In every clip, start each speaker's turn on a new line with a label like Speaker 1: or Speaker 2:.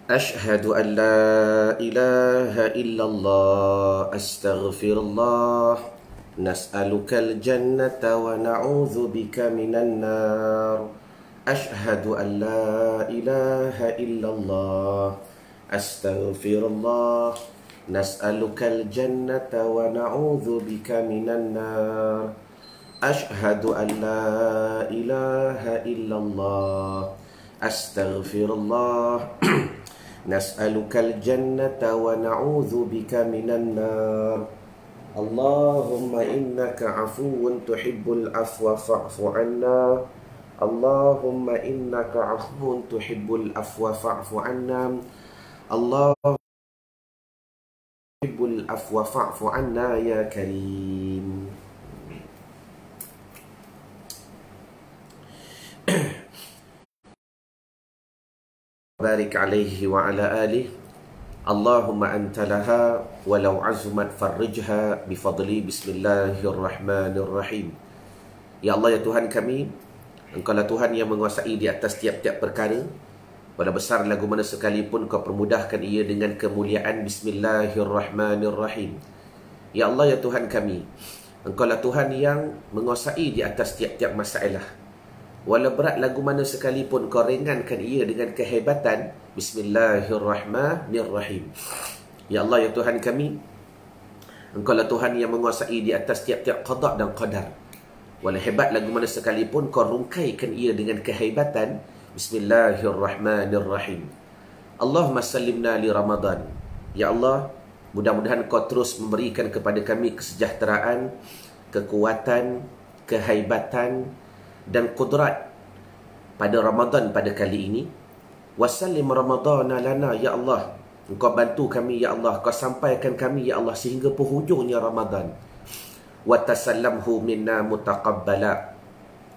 Speaker 1: أشهد أن لا إله إلا الله أستغفر الله نسألك الجنة ونعوذ بك من النار أشهد أن لا إله إلا الله أستغفر الله نسألك الجنة ونعوذ بك من النار أشهد أن لا إله إلا الله أستغفر الله نسألك الجنة ونعوذ بك من النار اللهم إنك عفو تحب العفو فاعف عنا اللهم إنك عفو تحب العفو فاعف عنا اللهم تحب العفو فاعف عنا يا كريم. بارك عليه وعلى آله اللهم أنت لها ولو عزمت فرجها بفضلي بسم الله الرحمن الرحيم. Ya Allah, ya Tuhan kami, Engkau lah Tuhan yang menguasai di atas tiap-tiap perkara. Pada besar lagu mana sekalipun Kau permudahkan ia dengan kemuliaan. Bismillahirrahmanirrahim. Ya Allah, ya Tuhan kami, Engkau lah Tuhan yang menguasai di atas tiap-tiap masalah. Walau berat lagu mana sekalipun Kau ringankan ia dengan kehebatan. Bismillahirrahmanirrahim. Ya Allah, ya Tuhan kami, Engkau lah Tuhan yang menguasai di atas tiap-tiap qada dan qadar. Walau hebat lagu mana sekalipun Kau rungkaikan ia dengan kehebatan. Bismillahirrahmanirrahim. Allahumma sallimna li Ramadan. Ya Allah, mudah-mudahan Kau terus memberikan kepada kami kesejahteraan, kekuatan, kehebatan dan kudrat pada Ramadan pada kali ini. Wasallim Ramadana lana ya Allah. Engkau bantu kami ya Allah, Kau sampaikan kami ya Allah sehingga penghujungnya Ramadan. Wa tasallamhu minna mutaqabbala.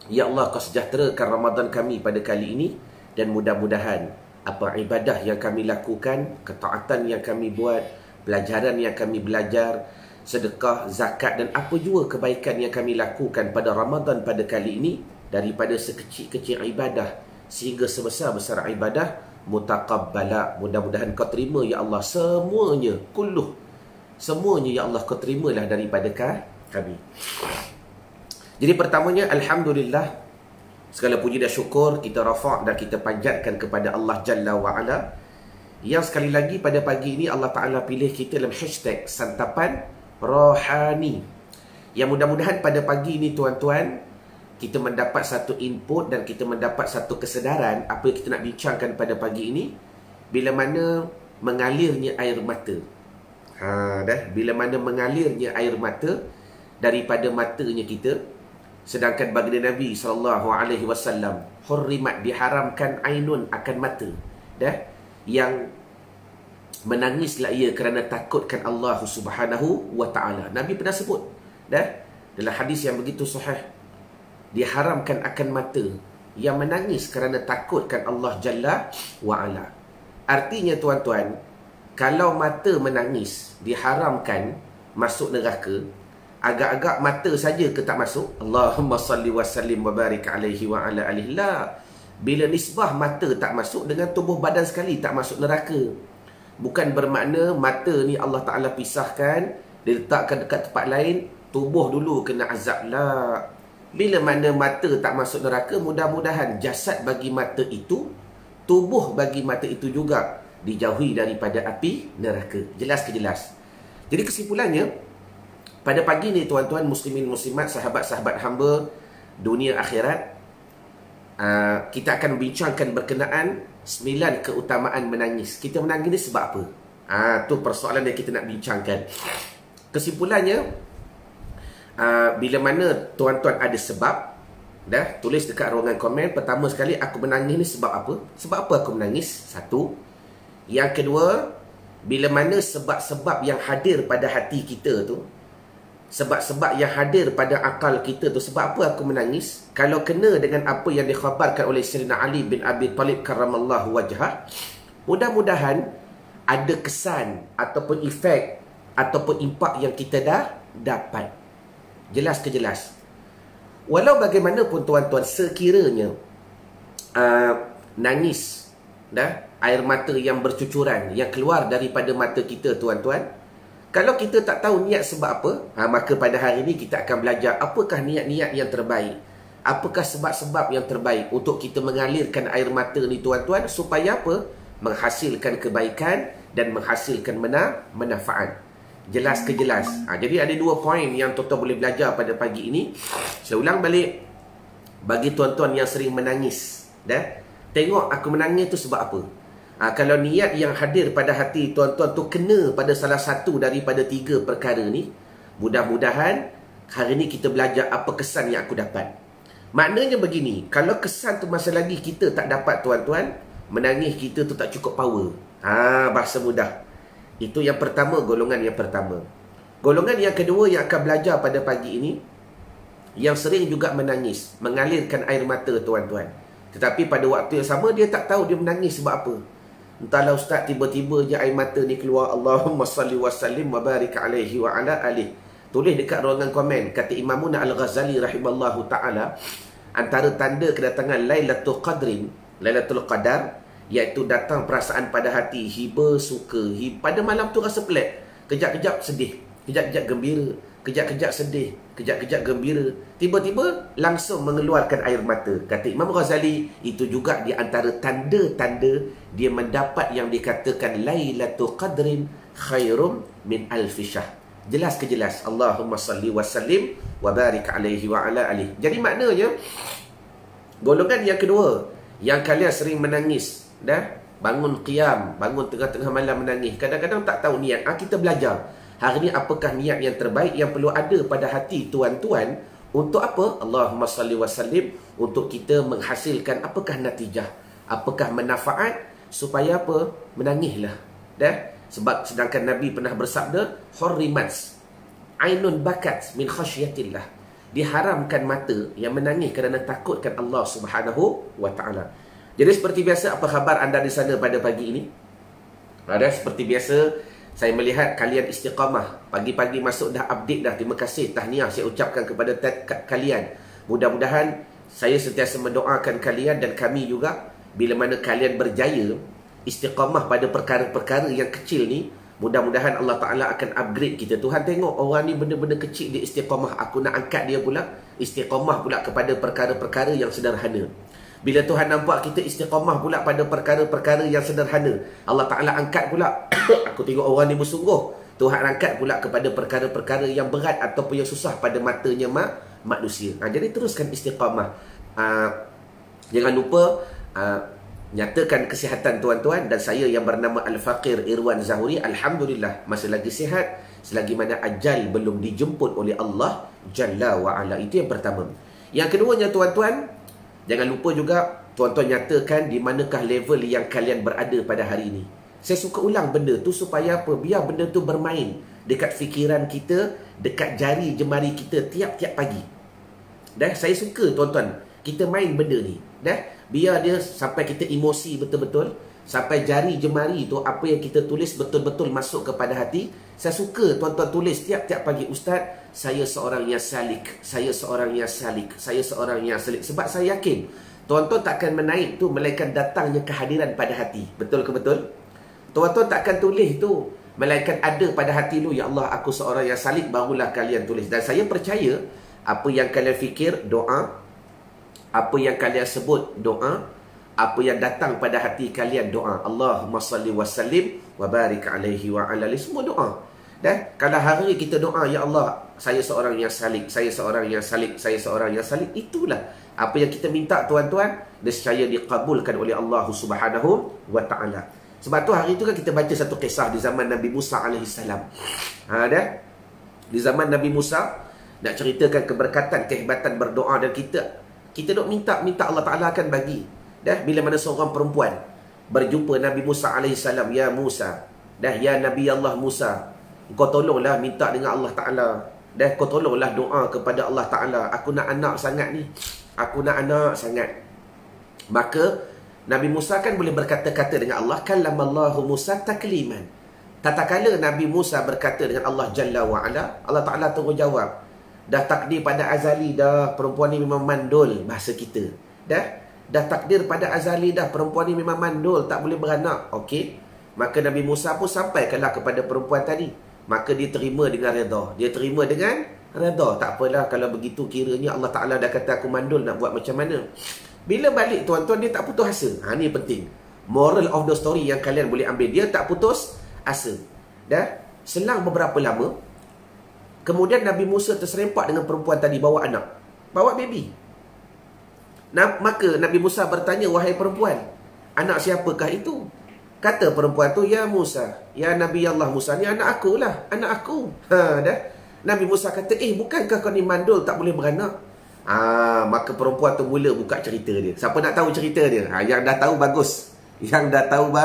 Speaker 1: Ya Allah, Kau sejahterakan Ramadan kami pada kali ini, dan mudah-mudahan apa ibadah yang kami lakukan, ketaatan yang kami buat, pelajaran yang kami belajar, sedekah, zakat dan apa jua kebaikan yang kami lakukan pada Ramadan pada kali ini, daripada sekecil-kecil ibadah sehingga sebesar-besar ibadah, mutaqabbala, mudah-mudahan Kau terima ya Allah semuanya, kulluh, semuanya ya Allah Kau terimalah daripada kami. Jadi pertamanya, alhamdulillah, segala puji dan syukur kita rafa' dan kita panjatkan kepada Allah Jalla wa'ala, yang sekali lagi pada pagi ini Allah Ta'ala pilih kita dalam hashtag santapan rohani. Yang mudah-mudahan pada pagi ini tuan-tuan, kita mendapat satu input dan kita mendapat satu kesedaran apa yang kita nak bincangkan pada pagi ini. Bila mana mengalirnya air mata, bila mana mengalirnya air mata daripada matanya kita. Sedangkan baginda Nabi SAW, hurrimat, diharamkan ainun, akan mata, yang menangislah ia kerana takutkan Allah Subhanahu wa ta'ala. Nabi pernah sebut dalam hadis yang begitu sahih, diharamkan akan mata yang menangis kerana takutkan Allah Jalla wa'ala. Artinya tuan-tuan, kalau mata menangis diharamkan masuk neraka, agak-agak mata saja ke tak masuk? Allahumma salli wa sallim wa barik alaihi wa ala alihi. La. Bila nisbah mata tak masuk dengan tubuh badan sekali tak masuk neraka. Bukan bermakna mata ni Allah Ta'ala pisahkan, diletakkan dekat tempat lain, tubuh dulu kena azab. La. Bila mana mata tak masuk neraka, mudah-mudahan jasad bagi mata itu, tubuh bagi mata itu juga dijauhi daripada api neraka. Jelas ke jelas? Jadi kesimpulannya, pada pagi ni tuan-tuan muslimin muslimat, sahabat-sahabat hamba dunia akhirat, kita akan bincangkan berkenaan 9 keutamaan menangis. Kita menangis ni sebab apa? Tu persoalan yang kita nak bincangkan. Kesimpulannya, bila mana tuan-tuan ada sebab, tulis dekat ruangan komen. Pertama sekali, aku menangis ni sebab apa? Sebab apa aku menangis? Satu. Yang kedua, bila mana sebab-sebab yang hadir pada hati kita tu, sebab-sebab yang hadir pada akal kita tu, sebab apa aku menangis? Kalau kena dengan apa yang dikhabarkan oleh Sayyidina Ali bin Abi Talib karramallahu wajhah, mudah-mudahan ada kesan ataupun efek ataupun impak yang kita dah dapat. Jelas ke jelas? Walau bagaimanapun tuan-tuan, sekiranya nangis, air mata yang bercucuran yang keluar daripada mata kita tuan-tuan, kalau kita tak tahu niat sebab apa, maka pada hari ini kita akan belajar apakah niat-niat yang terbaik, apakah sebab-sebab yang terbaik untuk kita mengalirkan air mata ni tuan-tuan, supaya apa? Menghasilkan kebaikan dan menghasilkan manfaat. Jelas ke jelas? Jadi ada 2 poin yang tuan-tuan boleh belajar pada pagi ini. Saya ulang balik, bagi tuan-tuan yang sering menangis, tengok aku menangis tu sebab apa. Kalau niat yang hadir pada hati tuan-tuan tu kena pada salah satu daripada 3 perkara ni, mudah-mudahan hari ni kita belajar apa kesan yang aku dapat. Maknanya begini, kalau kesan tu masa lagi kita tak dapat tuan-tuan, menangis kita tu tak cukup power. Bahasa mudah. Itu yang pertama, golongan yang pertama. Golongan yang kedua yang akan belajar pada pagi ini, yang sering juga menangis, mengalirkan air mata tuan-tuan, tetapi pada waktu yang sama dia tak tahu dia menangis sebab apa. Entahlah ustaz, tiba-tiba je air mata ni keluar. Allahumma salli wa sallim wa barik alaihi wa ala alihi. Tulis dekat ruangan komen, kata Imamuna Al-Ghazali rahimallahu ta'ala, antara tanda kedatangan Lailatul Qadar, iaitu datang perasaan pada hati, hiba, suka. Pada malam tu rasa pelik. Kejap-kejap sedih, kejap-kejap gembira, kejap-kejap sedih, kejap-kejap gembira. Tiba-tiba langsung mengeluarkan air mata. Kata Imam Ghazali, itu juga di antara tanda-tanda dia mendapat yang dikatakan Lailatul Qadrin khairum min alfi syahr. Jelas ke jelas? Allahumma salli wa sallim wa barik alaihi wa ala alihi. Jadi maknanya, golongan yang kedua, yang kalian sering menangis, bangun qiyam, bangun tengah-tengah malam menangis, kadang-kadang tak tahu niat. Kita belajar hari ni apakah niat yang terbaik yang perlu ada pada hati tuan-tuan. Untuk apa? Allahumma salli wa sallim, untuk kita menghasilkan apakah natijah, apakah manfaat, supaya apa? Menangislah. Sebab sedangkan Nabi pernah bersabda, hurrimat ainun bakat min khasyatillah, diharamkan mata yang menangis kerana takutkan Allah Subhanahu wa ta'ala. Jadi seperti biasa, apa khabar anda di sana pada pagi ini? Seperti biasa, saya melihat kalian istiqamah. Pagi-pagi masuk dah update dah. Terima kasih, tahniah saya ucapkan kepada kalian. Mudah-mudahan saya sentiasa mendoakan kalian dan kami juga, bila mana kalian berjaya istiqamah pada perkara-perkara yang kecil ni, mudah-mudahan Allah Ta'ala akan upgrade kita. Tuhan tengok orang ni benda-benda kecil dia istiqamah, aku nak angkat dia pula istiqamah pula kepada perkara-perkara yang sederhana. Bila Tuhan nampak kita istiqamah pula pada perkara-perkara yang sederhana, Allah Ta'ala angkat pula aku tengok orang ni bersungguh, Tuhan angkat pula kepada perkara-perkara yang berat ataupun yang susah pada matanya manusia. Jadi teruskan istiqamah. Jangan lupa nyatakan kesihatan tuan-tuan. Dan saya yang bernama Al-Faqir Irwan Zahuri, alhamdulillah masih lagi sihat, selagi mana ajal belum dijemput oleh Allah Jalla wa'ala. Itu yang pertama. Yang keduanya tuan-tuan, jangan lupa juga tuan-tuan nyatakan di manakah level yang kalian berada pada hari ini. Saya suka ulang benda tu supaya apa? Biar benda tu bermain dekat fikiran kita, dekat jari jemari kita tiap-tiap pagi. Saya suka tuan-tuan kita main benda ni. Biar dia sampai kita emosi betul-betul, sampai jari jemari tu apa yang kita tulis betul-betul masuk kepada hati. Saya suka tuan-tuan tulis tiap-tiap pagi, Ustaz, saya seorang yang salik, saya seorang yang salik, saya seorang yang salik. Sebab saya yakin tuan-tuan takkan menaik tu melainkan datangnya kehadiran pada hati. Betul ke betul? Tuan-tuan takkan tulis tu melainkan ada pada hati lu, ya Allah aku seorang yang salik, barulah kalian tulis. Dan saya percaya apa yang kalian fikir doa, apa yang kalian sebut doa, apa yang datang pada hati kalian doa. Allahumma salli wa sallim wa barik alaihi wa ala alihi, semua doa. Kalau hari kita doa, ya Allah saya seorang yang salik, saya seorang yang salik, saya seorang yang salik, itulah apa yang kita minta tuan-tuan, nescaya dikabulkan oleh Allah Subhanahu wa ta'ala. Sebab tu hari tu kan kita baca satu kisah di zaman Nabi Musa AS. Di zaman Nabi Musa nak ceritakan keberkatan, kehebatan berdoa, dan kita dok minta Allah Ta'ala akan bagi. Bila mana seorang perempuan berjumpa Nabi Musa AS, ya Musa, Dah, ya Nabi Allah Musa, kau tolonglah minta dengan Allah Ta'ala. Dah, kau tolonglah doa kepada Allah Ta'ala. Aku nak anak sangat ni. Aku nak anak sangat. Maka Nabi Musa kan boleh berkata-kata dengan Allah. Kallamallahu Musa takliman. Tatkala Nabi Musa berkata dengan Allah Jalla wa'ala, Allah Ta'ala terus jawab. Dah takdir pada azali dah, perempuan ni memang mandul, bahasa kita. Dah takdir pada azali dah, perempuan ni memang mandul, tak boleh beranak. Okey. Maka Nabi Musa pun sampaikanlah kepada perempuan tadi. Maka dia terima dengan redha. Dia terima dengan redha. Tak apalah kalau begitu, kiranya Allah Ta'ala dah kata aku mandul, nak buat macam mana. Bila balik tuan-tuan, dia tak putus asa. Ni penting. Moral of the story yang kalian boleh ambil. Dia tak putus asa. Dah, selang beberapa lama, kemudian Nabi Musa terserempak dengan perempuan tadi, bawa anak. Bawa baby. Maka Nabi Musa bertanya, wahai perempuan, anak siapakah itu? Kata perempuan tu, ya Musa, ya Nabi Allah Musa, ni anak aku lah, anak aku. Dah. Nabi Musa kata, bukankah kau ni mandul, tak boleh beranak? Maka perempuan tu mula buka cerita dia. Siapa nak tahu cerita dia? Yang dah tahu bagus. Yang dah tahu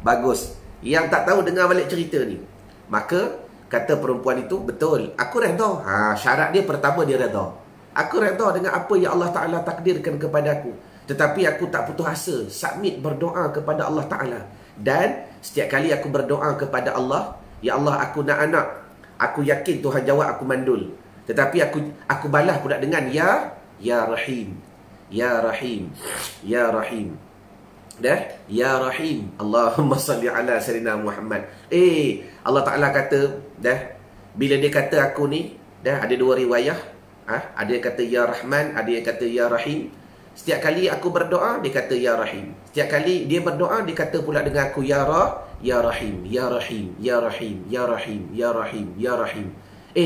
Speaker 1: bagus. Yang tak tahu dengar balik cerita ni. Maka kata perempuan itu, betul, aku redha. Syarat dia pertama, dia redha. Aku redha dengan apa yang Allah Ta'ala takdirkan kepada aku. Tetapi aku tak putus asa, submit berdoa kepada Allah Ta'ala. Dan setiap kali aku berdoa kepada Allah, ya Allah, aku nak anak. Aku yakin Tuhan jawab aku mandul. Tetapi aku balas pula dengan Ya Rahim. Ya Rahim. Ya Rahim. Dah, Ya Rahim. Allahumma salli ala sayyidina Muhammad. Allah Ta'ala kata, dah, bila dia kata aku ni, dah, ada dua riwayah. Ada yang kata Ya Rahman, ada yang kata Ya Rahim. Setiap kali aku berdoa, dia kata Ya Rahim. Setiap kali dia berdoa, dia kata pula dengan aku Ya Rahim, Ya Rahim, Ya Rahim, Ya Rahim, Ya Rahim, Ya Rahim.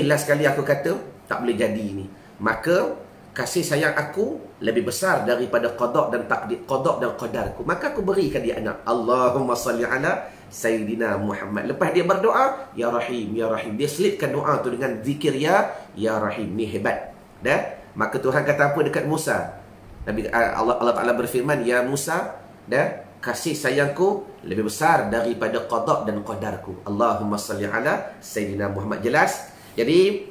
Speaker 1: Last kali aku kata, tak boleh jadi ni. Maka kasih sayang aku lebih besar daripada qada dan takdir, qada dan qadarku. Maka aku berikan dia anak. Allahumma salli ala Sayyidina Muhammad. Lepas dia berdoa, Ya Rahim, Ya Rahim. Dia selipkan doa tu dengan zikir Ya Rahim. Ni hebat. Dah? Maka Tuhan kata apa dekat Musa? Allah Ta'ala berfirman, Ya Musa, dah, kasih sayangku lebih besar daripada qada dan qadarku. Allahumma salli ala Sayyidina Muhammad. Jelas? Jadi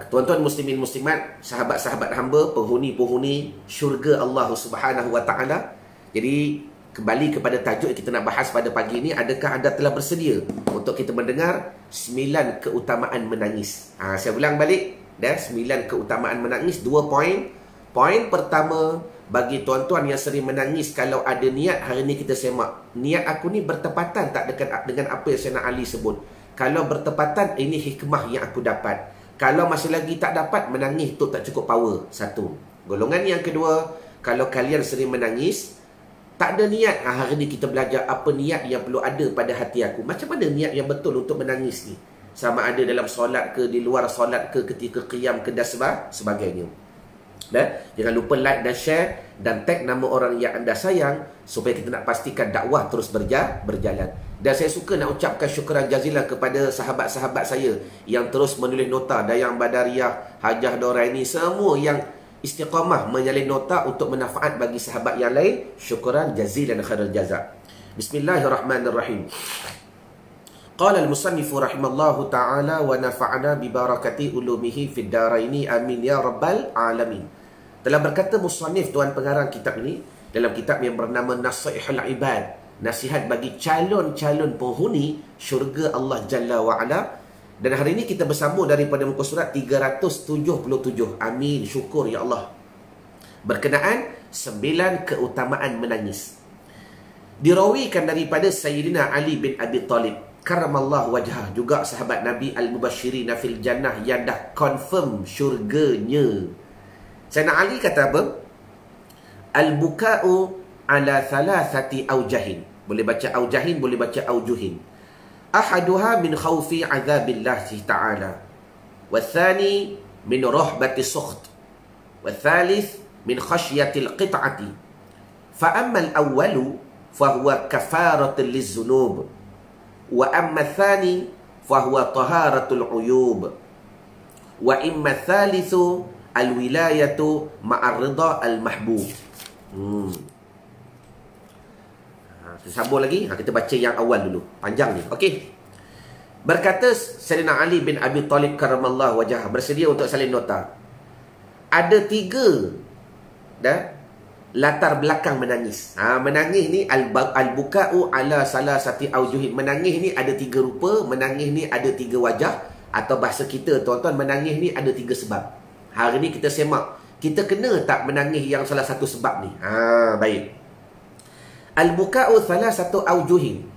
Speaker 1: tuan-tuan muslimin muslimat, sahabat-sahabat hamba, penghuni-penghuni syurga Allah Subhanahu wa Ta'ala. Jadi kembali kepada tajuk yang kita nak bahas pada pagi ini. Adakah anda telah bersedia untuk kita mendengar 9 keutamaan menangis? Saya ulang balik. 9 keutamaan menangis. 2 poin. Poin pertama, bagi tuan-tuan yang sering menangis, kalau ada niat, hari ni kita semak. Niat aku ni bertepatan tak dengan apa yang Sayyidina Ali sebut? Kalau bertepatan, ini hikmah yang aku dapat. Kalau masih lagi tak dapat, menangis tu tak cukup power. Satu. Golongan yang kedua, kalau kalian sering menangis, tak ada niat. Hari ni kita belajar apa niat yang perlu ada pada hati aku. Macam mana niat yang betul untuk menangis ni? Sama ada dalam solat ke, di luar solat ke, ketika qiyam ke, dan sebagainya. Jangan lupa like dan share dan tag nama orang yang anda sayang, supaya kita nak pastikan dakwah terus berjalan. Dan saya suka nak ucapkan syukuran jazilan kepada sahabat-sahabat saya yang terus menulis nota. Dayang Badariah, Hajah Doraini, semua yang istiqamah menyalin nota untuk manfaat bagi sahabat yang lain. Syukuran jazilan khairul jaza. Bismillahirrahmanirrahim. Qala al-musannifu rahimallahu ta'ala wa nafa'ana bi barakati ulumihi fid daraini amin ya rabbal alamin. Telah berkata musannif, tuan pengarang kitab ini, dalam kitab yang bernama Nasihatul Ibad, nasihat bagi calon-calon penghuni syurga Allah Jalla wa'ala. Dan hari ini kita bersambung daripada muka surat 377. Amin, syukur ya Allah. Berkenaan 9 keutamaan menangis. Dirawikan daripada Sayyidina Ali bin Abi Talib karamallahu wajhah, juga sahabat Nabi al-mubasyirin fil jannah yang dah confirm syurganya. Sayyidina Ali kata apa? Al-buka'u ala thalathati aujahin. Boleh baca aujahin, boleh baca aujuhin. Ahaduha min khawfi azabillahi ta'ala, wathani min rahbati sukht, wathalith min khasyatil qit'ati. Fa amma al-awwalu fahuwa kafaratul lizzunub, wa amma ath-thani fahuwa taharatul uyub, wa imma ath-thalithu al-wilayatu ma'ar ridha al-mahbub. sambung lagi. Kita baca yang awal dulu. Panjang ni. Okey. Berkata Sayyidina Ali bin Abi Talib karramallahu wajhah, bersedia untuk salin nota. Ada 3 latar belakang menangis. Menangis ni al-buka'u ala salasati aujuhin. Menangis ni ada 3 rupa, menangis ni ada 3 wajah, atau bahasa kita tuan-tuan, menangis ni ada 3 sebab. Hari ni kita semak, kita kena tak menangis yang salah satu sebab ni? Baik. Al-buka'u salasatu aujuhin.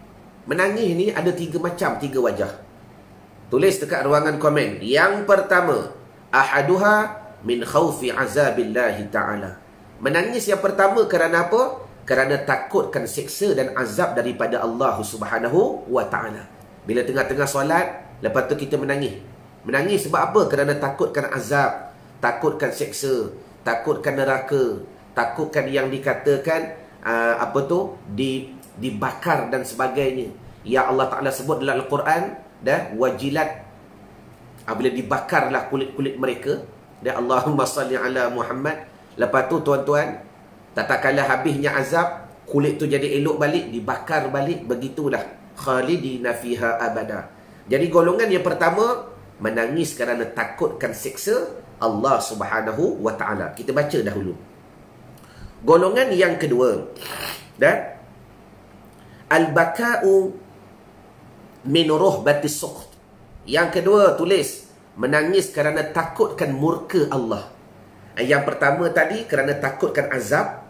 Speaker 1: Menangis ni ada 3 macam, 3 wajah. Tulis dekat ruangan komen. Yang pertama, ahaduha min khawfi azabillahi ta'ala. Menangis yang pertama kerana apa? Kerana takutkan siksa dan azab daripada Allah Subhanahu wa ta'ala. Bila tengah-tengah solat, lepas tu kita menangis. Menangis sebab apa? Kerana takutkan azab, takutkan siksa, takutkan neraka, takutkan yang dikatakan dibakar dan sebagainya. Ya Allah Ta'ala sebut dalam Al-Quran, wajilat, bila dibakarlah kulit-kulit mereka. Allahumma salli ala Muhammad. Lepas tu tuan-tuan, tak kala habisnya azab, kulit tu jadi elok balik, dibakar balik. Begitulah khalidina fiha abada. Jadi golongan yang pertama, menangis kerana takutkan siksa Allah Subhanahu wa ta'ala. Kita baca dahulu. Golongan yang kedua, al-baka'u min ruhbatis suqt. Yang kedua, tulis menangis kerana takutkan murka Allah. Yang pertama tadi kerana takutkan azab,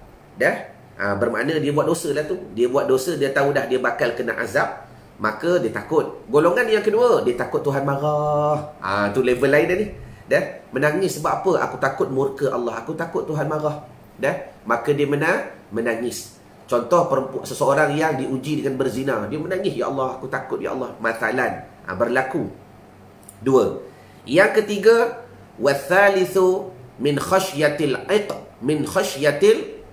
Speaker 1: bermakna dia buat dosa lah tu. Dia buat dosa, dia tahu dah dia bakal kena azab, maka dia takut. Golongan yang kedua, dia takut Tuhan marah. Tu level lain dah ni. Menangis sebab apa? Aku takut murka Allah, aku takut Tuhan marah. Maka dia menangis. Contoh seseorang yang diuji dengan berzina, dia menangis, ya Allah, aku takut, ya Allah. Mathalan, berlaku. 2. Yang ketiga, wathalithu min khasyatil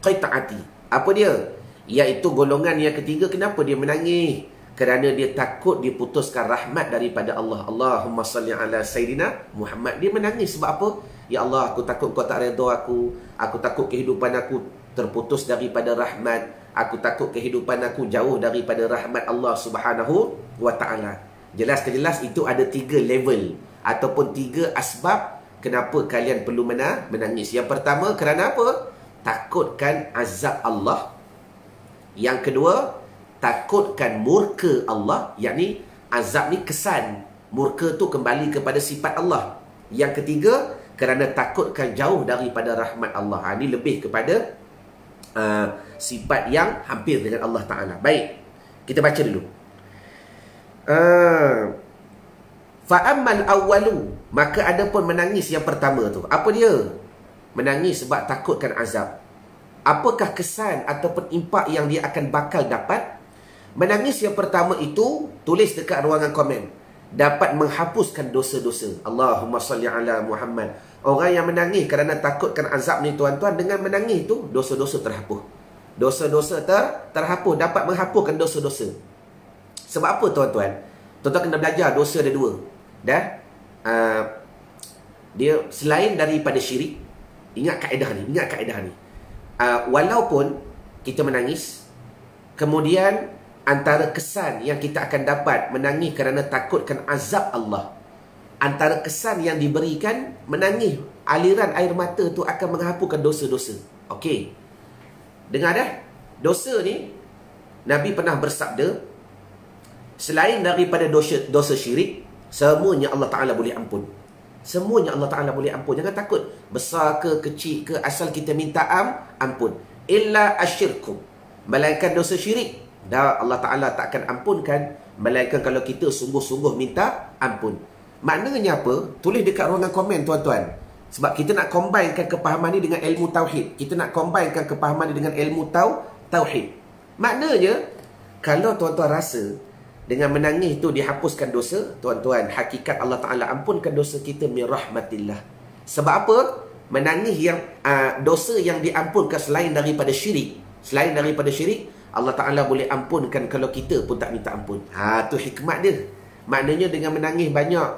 Speaker 1: qita'ati. Apa dia? Iaitu golongan yang ketiga, kenapa dia menangis? Kerana dia takut diputuskan rahmat daripada Allah. Allahumma salli ala Sayyidina Muhammad. Dia menangis sebab apa? Ya Allah, aku takut kau tak redha aku. Aku takut kehidupan aku terputus daripada rahmat. Aku takut kehidupan aku jauh daripada rahmat Allah Subhanahu wa ta'ala. Jelas ke jelas itu ada 3 level ataupun 3 asbab kenapa kalian perlu menangis. Yang pertama, kerana apa? Takutkan azab Allah. Yang kedua, takutkan murka Allah. Yakni azab ni kesan, murka tu kembali kepada sifat Allah. Yang ketiga, kerana takutkan jauh daripada rahmat Allah. Ini lebih kepada sifat yang hampir dengan Allah Ta'ala. Baik, kita baca dulu. Fa'ammal awwalu, maka ada pun menangis yang pertama tu. Apa dia? Menangis sebab takutkan azab. Apakah kesan ataupun impak yang dia akan bakal dapat? Menangis yang pertama itu, tulis dekat ruangan komen, dapat menghapuskan dosa-dosa. Allahumma salli ala Muhammad. Orang yang menangis kerana takutkan azab ni tuan-tuan, dengan menangis tu dosa-dosa terhapus. Dosa-dosa terhapus, dapat menghapuskan dosa-dosa. Sebab apa tuan-tuan? Tuan-tuan kena belajar dosa ada 2. Dia selain daripada syirik, ingat kaedah ni. Walaupun kita menangis, kemudian antara kesan yang kita akan dapat menangis kerana takutkan azab Allah, antara kesan yang diberikan, menangis, aliran air mata tu akan menghapuskan dosa-dosa. Okey, dengar dah. Dosa ni, Nabi pernah bersabda, selain daripada dosa syirik, semuanya Allah Ta'ala boleh ampun. Semuanya Allah Ta'ala boleh ampun. Jangan takut, besar ke kecil ke, asal kita minta ampun. Illa asyirku, melainkan dosa syirik, dah Allah Ta'ala tak akan ampunkan, melainkan kalau kita sungguh-sungguh minta ampun. Maknanya apa? Tulis dekat ruangan komen tuan-tuan. Sebab kita nak combinekan kepahaman ni dengan ilmu tauhid. Kita nak combinekan kepahaman ni dengan ilmu tauhid. Maknanya, kalau tuan-tuan rasa dengan menangis itu dihapuskan dosa, tuan-tuan, hakikat Allah Ta'ala ampunkan dosa kita min rahmatillah. Sebab apa? Menangis yang dosa yang diampunkan selain daripada syirik. Selain daripada syirik, Allah Ta'ala boleh ampunkan kalau kita pun tak minta ampun. Tu hikmat dia. Maknanya dengan menangis banyak,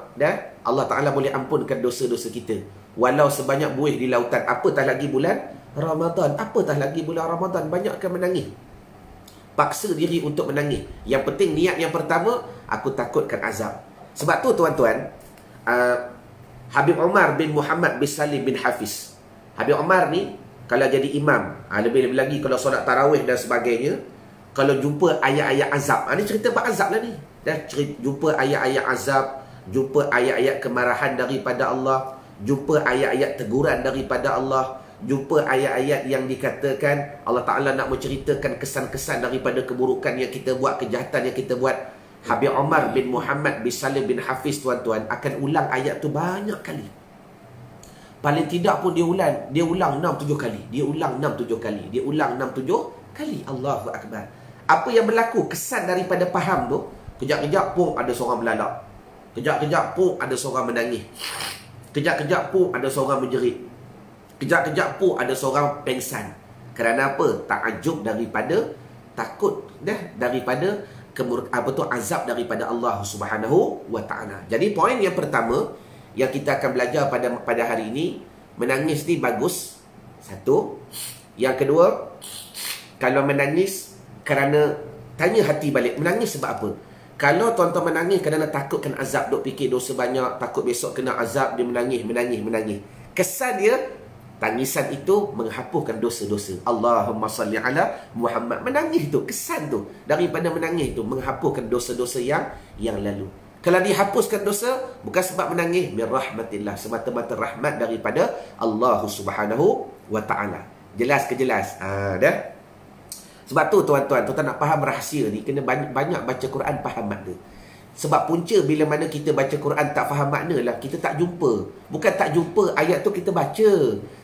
Speaker 1: Allah Ta'ala boleh ampunkan dosa-dosa kita. Walau sebanyak buih di lautan. Apatah lagi bulan Ramadan. Apatah lagi bulan Ramadan. Banyakkan menangis. paksa diri untuk menangis. Yang penting niat yang pertama, aku takutkan azab. Sebab tu tuan-tuan, Habib Umar bin Muhammad bin Salim bin Hafiz. Habib Umar ni kalau jadi imam, lebih-lebih lagi kalau solat tarawih dan sebagainya, kalau jumpa ayat-ayat azab, ni cerita bab azab lah ni. Jumpa ayat-ayat azab, jumpa ayat-ayat kemarahan daripada Allah, jumpa ayat-ayat teguran daripada Allah, jumpa ayat-ayat yang dikatakan Allah Ta'ala nak menceritakan kesan-kesan daripada keburukan yang kita buat, kejahatan yang kita buat. Habib Umar bin Muhammad bin Salim bin Hafiz, tuan-tuan, akan ulang ayat tu banyak kali. Paling tidak pun dia ulang 6-7 kali. Dia ulang 6-7 kali. Dia ulang 6-7 kali. Allahu Akbar. Apa yang berlaku? Kesan daripada faham tu, kejap-kejap pun ada seorang belalak. Kejap-kejap pun ada seorang menangis. Kejap-kejap pun ada seorang menjerit. Kejap-kejap pun ada seorang pengsan. Kerana apa? Takjub daripada takut daripada azab daripada Allah Subhanahu wa Ta'ala. Jadi poin yang pertama yang kita akan belajar pada hari ini, menangis ni bagus. Satu. Yang kedua, kalau menangis kerana, tanya hati balik, menangis sebab apa? Kalau tuan-tuan menangis kerana takutkan azab, duk fikir dosa banyak, takut besok kena azab, dia menangis. Kesan dia, tangisan itu menghapuskan dosa-dosa. Allahumma salli ala Muhammad. Menangis tu, kesan tu daripada menangis tu menghapuskan dosa-dosa yang lalu. Kalau dihapuskan dosa, bukan sebab menangis, min rahmatillah, semata-mata rahmat daripada Allah Subhanahu wa Ta'ala. Jelas ke jelas? Dah? Sebab tu tuan-tuan nak faham rahsia ni, kena banyak baca Quran, faham makna. Sebab punca bila mana kita baca Quran tak faham makna lah, kita tak jumpa. Bukan tak jumpa, ayat tu kita baca.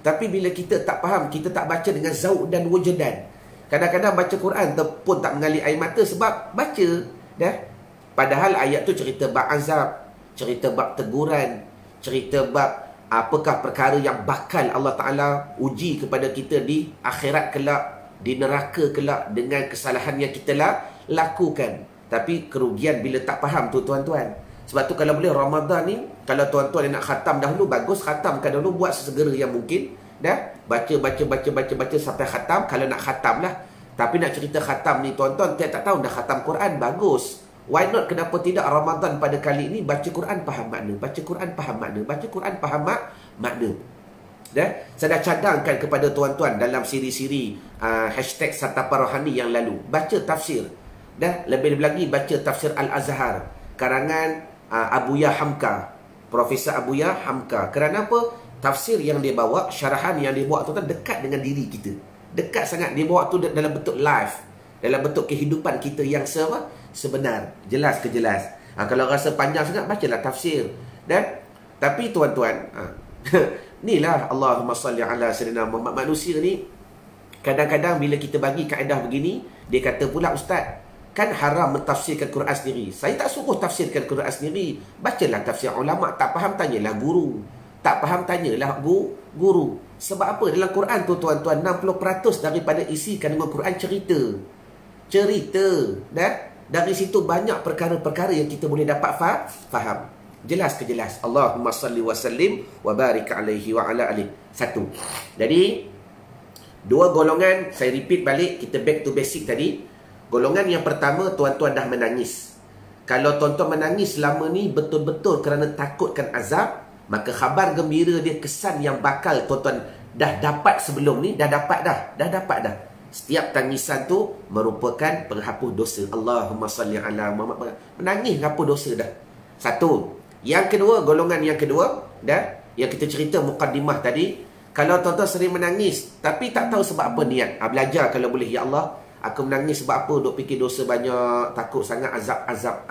Speaker 1: Tapi bila kita tak faham, kita tak baca dengan zauq dan wujudan. Kadang-kadang baca Quran pun tak mengalir air mata sebab baca. Dah? Padahal ayat tu cerita bab azab, cerita bab teguran, cerita bab apakah perkara yang bakal Allah Ta'ala uji kepada kita di akhirat kelak, di neraka kelak dengan kesalahan yang kita lakukan. Tapi kerugian bila tak faham tu tuan-tuan. Sebab tu kalau boleh Ramadan ni, kalau tuan-tuan nak khatam dahulu, bagus khatamkan dahulu, buat sesegera yang mungkin. Dah? Baca sampai khatam, kalau nak khatam lah. Tapi nak cerita khatam ni tuan-tuan, tiap-tiap tahun dah khatam Quran, bagus. Why not? Kenapa tidak Ramadan pada kali ini baca Quran faham makna, baca Quran faham makna, baca Quran faham makna. Dah? Saya dah cadangkan kepada tuan-tuan dalam siri-siri hashtag Satapan Rohani yang lalu. Baca tafsir. Dah? Lebih lagi baca tafsir Al-Azhar karangan Abuya Hamka, Profesor Abuya Hamka. Kerana apa? Tafsir yang dia bawa, syarahan yang dia bawa tu dekat dengan diri kita. Dekat sangat. Dia bawa tu dalam bentuk live, dalam bentuk kehidupan kita yang sebenar. Jelas ke jelas? Kalau rasa panjang sangat, bacalah tafsir. Dan tapi tuan-tuan, inilah Allahumma salli ala sayyidina Muhammad. Manusia ni kadang-kadang bila kita bagi kaedah begini, dia kata pula, ustaz, kan haram mentafsirkan Quran sendiri. Saya tak suruh tafsirkan Quran sendiri. Bacalah tafsir ulama. Tak faham, tanyalah guru. Tak faham, tanyalah guru. Sebab apa? Dalam Quran tu tuan-tuan, 60% daripada isi kandungan Quran cerita. Dah? Dari situ banyak perkara-perkara yang kita boleh dapat faham. Jelas ke jelas? Allahumma salli wa sallim wa barik alaihi wa ala alihi. Satu. Jadi, dua golongan, saya repeat balik, kita back to basic tadi. Golongan yang pertama, tuan-tuan dah menangis. Kalau tuan-tuan menangis selama ni betul-betul kerana takutkan azab, maka khabar gembira dia, kesan yang bakal tuan-tuan dah dapat sebelum ni, dah dapat dah. Setiap tangisan tu merupakan penghapus dosa. Allahumma salli ala Muhammad. Menangis hapus dosa dah. Satu. Yang kedua, golongan yang kedua, dah, yang kita cerita mukaddimah tadi, kalau tuan-tuan sering menangis tapi tak tahu sebab apa niat, belajar kalau boleh. Ya Allah, aku menangis sebab apa? Duk fikir dosa banyak, takut sangat azab.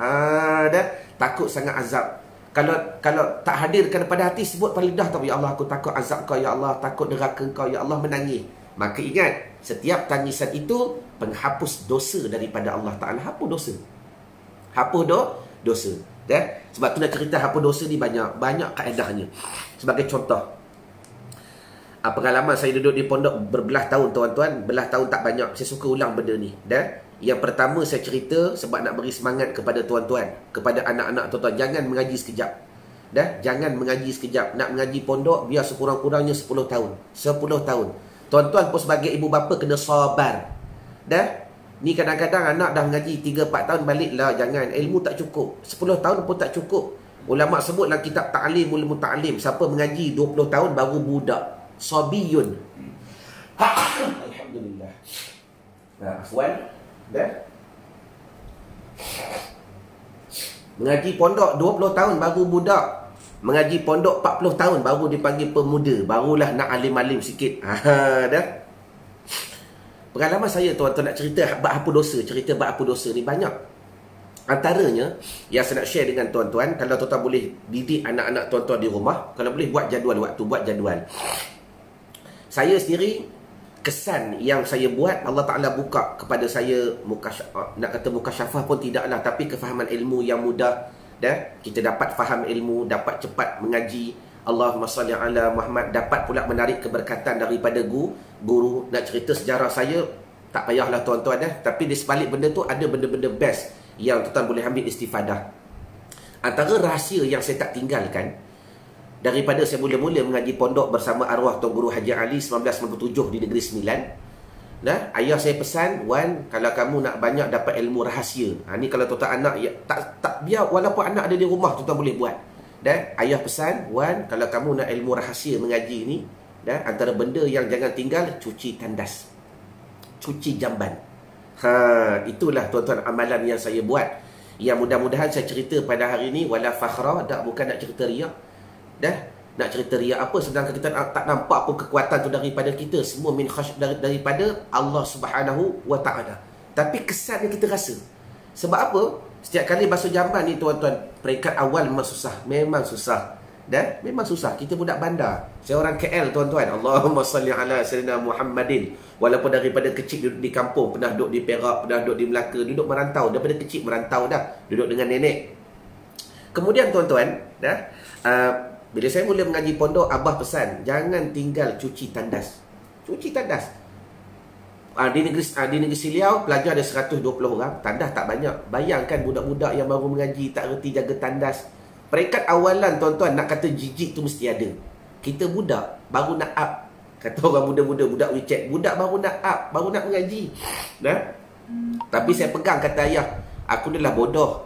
Speaker 1: Dah, takut sangat azab. Kalau tak hadirkan pada hati, sebut pada lidah tahu, ya Allah, aku takut azab kau, ya Allah, takut neraka kau, ya Allah, menangis. Maka ingat, setiap tangisan itu penghapus dosa daripada Allah Ta'ala. Hapus dosa. Dosa. Sebab tu nak cerita hapus dosa ni banyak kaedahnya. Sebagai contoh, pengalaman saya duduk di pondok berbelah tahun tuan-tuan. Belah tahun tak banyak. Saya suka ulang benda ni. Yang pertama saya cerita sebab nak beri semangat kepada tuan-tuan, kepada anak-anak tuan-tuan. Jangan mengaji sekejap. Jangan mengaji sekejap. Nak mengaji pondok biar sekurang-kurangnya 10 tahun. 10 tahun. Tuan-tuan pun sebagai ibu bapa kena sabar. Ni kadang-kadang anak dah mengaji 3-4 tahun baliklah, jangan. Ilmu tak cukup. 10 tahun pun tak cukup. Ulama sebut dalam kitab Ta'lim Ulumut Ta'lim, siapa mengaji 20 tahun baru budak. Sabiyun. Alhamdulillah. Afwan. Dah. Mengaji pondok 20 tahun baru budak. Mengaji pondok 40 tahun baru dipanggil pemuda. Barulah nak alim-alim sikit. Dah. Pengalaman saya tuan-tuan nak cerita bab apa dosa. Cerita bab apa dosa ni banyak. Antaranya yang saya nak share dengan tuan-tuan, kalau tuan-tuan boleh didik anak-anak tuan-tuan di rumah, kalau boleh buat jadual waktu, buat jadual. Saya sendiri, kesan yang saya buat, Allah Ta'ala buka kepada saya, nak kata mukasyafah pun tidaklah, tapi kefahaman ilmu yang mudah. Dah, kita dapat faham ilmu, dapat cepat mengaji. Allahumma salli ala Muhammad. Dapat pula menarik keberkatan daripada guru. Nak cerita sejarah saya, tak payahlah tuan-tuan dah. Tapi di sebalik benda tu ada benda-benda best yang tuan-tuan boleh ambil istifadah. Antara rahsia yang saya tak tinggalkan, daripada saya mula-mula mengaji pondok bersama arwah Tuan Guru Haji Ali 1997 di Negeri Sembilan. Nah, ayah saya pesan, Wan, kalau kamu nak banyak dapat ilmu rahsia. Ni kalau tuan-tuan anak ya, tak biar walaupun anak ada di rumah, tuan-tuan boleh buat. Dan ayah pesan, Wan, kalau kamu nak ilmu rahsia mengaji ni, dan antara benda yang jangan tinggal, cuci tandas, cuci jamban. Itulah tuan-tuan amalan yang saya buat. Yang mudah-mudahan saya cerita pada hari ini, wala fakhra, bukan nak cerita riak. Dah, nak cerita riak apa, sedangkan kita tak nampak pun kekuatan tu daripada kita. Semua min daripada Allah Subhanahu wa Ta'ala. Tapi kesan yang kita rasa. Sebab apa? Setiap kali basuh jamban ni tuan-tuan, peringkat awal memang susah. Memang susah. Dan memang susah. Kita budak bandar. Saya orang KL tuan-tuan. Allahumma salli ala sayyidina Muhammadin. Walaupun daripada kecil duduk di kampung, pernah duduk di Perak, pernah duduk di Melaka, duduk merantau. Daripada kecil merantau dah. Duduk dengan nenek. Kemudian tuan-tuan, bila saya mula mengaji pondok, abah pesan, jangan tinggal cuci tandas. Cuci tandas. Di negeri Siliau, pelajar ada 120 orang. Tandas tak banyak. Bayangkan budak-budak yang baru mengaji, tak reti jaga tandas. Peringkat awalan tuan-tuan, nak kata jijik tu mesti ada. Kita budak, baru nak up. Kata orang muda-muda, budak WeChat, budak baru nak up, baru nak mengaji. Tapi saya pegang kata ayah, aku ni lah bodoh.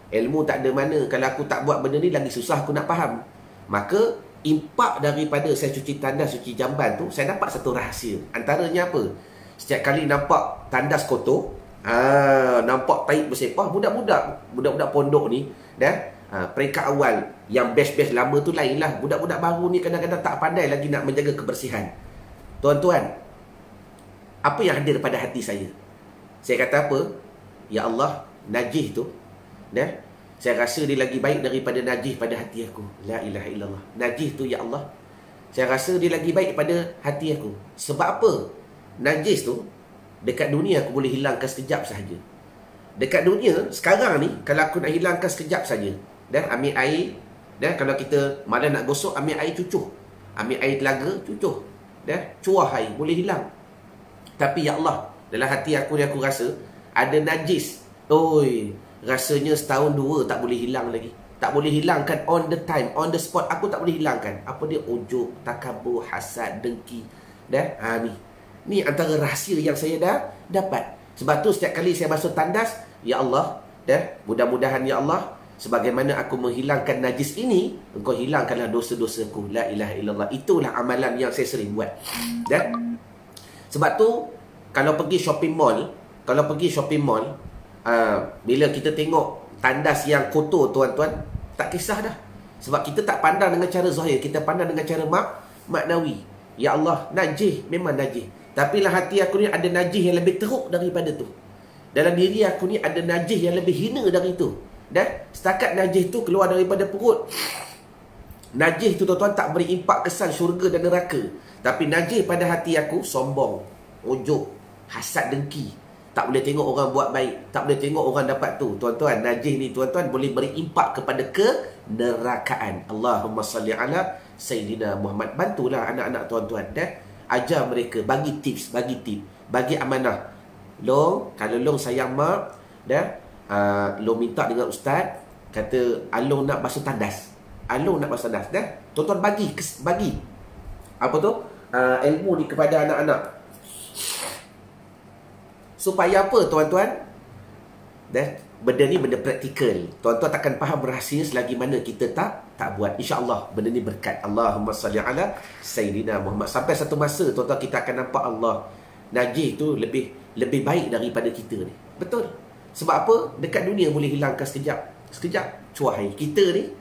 Speaker 1: Ilmu tak ada mana. Kalau aku tak buat benda ni, lagi susah aku nak faham. Maka impak daripada saya cuci tandas, cuci jamban tu, saya dapat satu rahsia. Antaranya apa? Setiap kali nampak tandas kotor, nampak taik bersepah, budak-budak pondok ni, peringkat awal yang best-best lama tu lain lah. Budak-budak baru ni kadang-kadang tak pandai lagi nak menjaga kebersihan. Tuan-tuan, apa yang hadir pada hati saya? Saya kata apa? Ya Allah, najis tu, saya rasa dia lagi baik daripada najis pada hati aku. La ilaha illallah. Najis tu ya Allah, saya rasa dia lagi baik pada hati aku. Sebab apa? Najis tu dekat dunia aku boleh hilangkan sekejap sahaja. Dekat dunia sekarang ni, kalau aku nak hilangkan sekejap saja, ambil air, kalau kita malas nak gosok, ambil air cucuh, ambil air telaga cucuh, cuah air, boleh hilang. Tapi ya Allah, dalam hati aku ni aku rasa ada najis. Rasanya setahun dua tak boleh hilang lagi. Tak boleh hilangkan on the time, on the spot. Aku tak boleh hilangkan. Apa dia? Ujub, takabur, hasad, dengki. Ni antara rahsia yang saya dah dapat. Sebab tu setiap kali saya basuh tandas, ya Allah, mudah-mudahan ya Allah, sebagaimana aku menghilangkan najis ini, Engkau hilangkanlah dosa-dosaku. La ilaha illallah. Itulah amalan yang saya sering buat. Sebab tu kalau pergi shopping mall, bila kita tengok tandas yang kotor tuan-tuan, tak kisah dah. Sebab kita tak pandang dengan cara zahir, kita pandang dengan cara maknawi. Ya Allah, najis, memang najis. Tapi dalam hati aku ni ada najis yang lebih teruk daripada tu. Dalam diri aku ni ada najis yang lebih hina dari itu. Dan setakat najis tu keluar daripada perut, najis tu tuan-tuan tak beri impak kesan syurga dan neraka. Tapi najis pada hati aku, sombong, ujub, hasad, dengki. Tak boleh tengok orang buat baik, tak boleh tengok orang dapat tu. Tuan-tuan, najis ni tuan-tuan boleh beri impak kepada kenerakaan. Allahumma salli ala Sayyidina Muhammad. Bantulah anak-anak tuan-tuan, ajar mereka, bagi tips, bagi amanah. Long, kalau long sayang mak, long minta dengan ustaz, kata Along nak basuh tandas, tuan-tuan bagi apa tu, ilmu ni kepada anak-anak. Supaya apa tuan-tuan? Benda ni benda praktikal. Tuan-tuan takkan faham rahsia selagi mana kita tak buat. InsyaAllah benda ni berkat. Allahumma salli ala Sayyidina Muhammad. Sampai satu masa tuan-tuan kita akan nampak Allah najis tu lebih baik daripada kita ni. Betul. Sebab apa? Dekat dunia boleh hilangkan sekejap. Sekejap. Cuai kita ni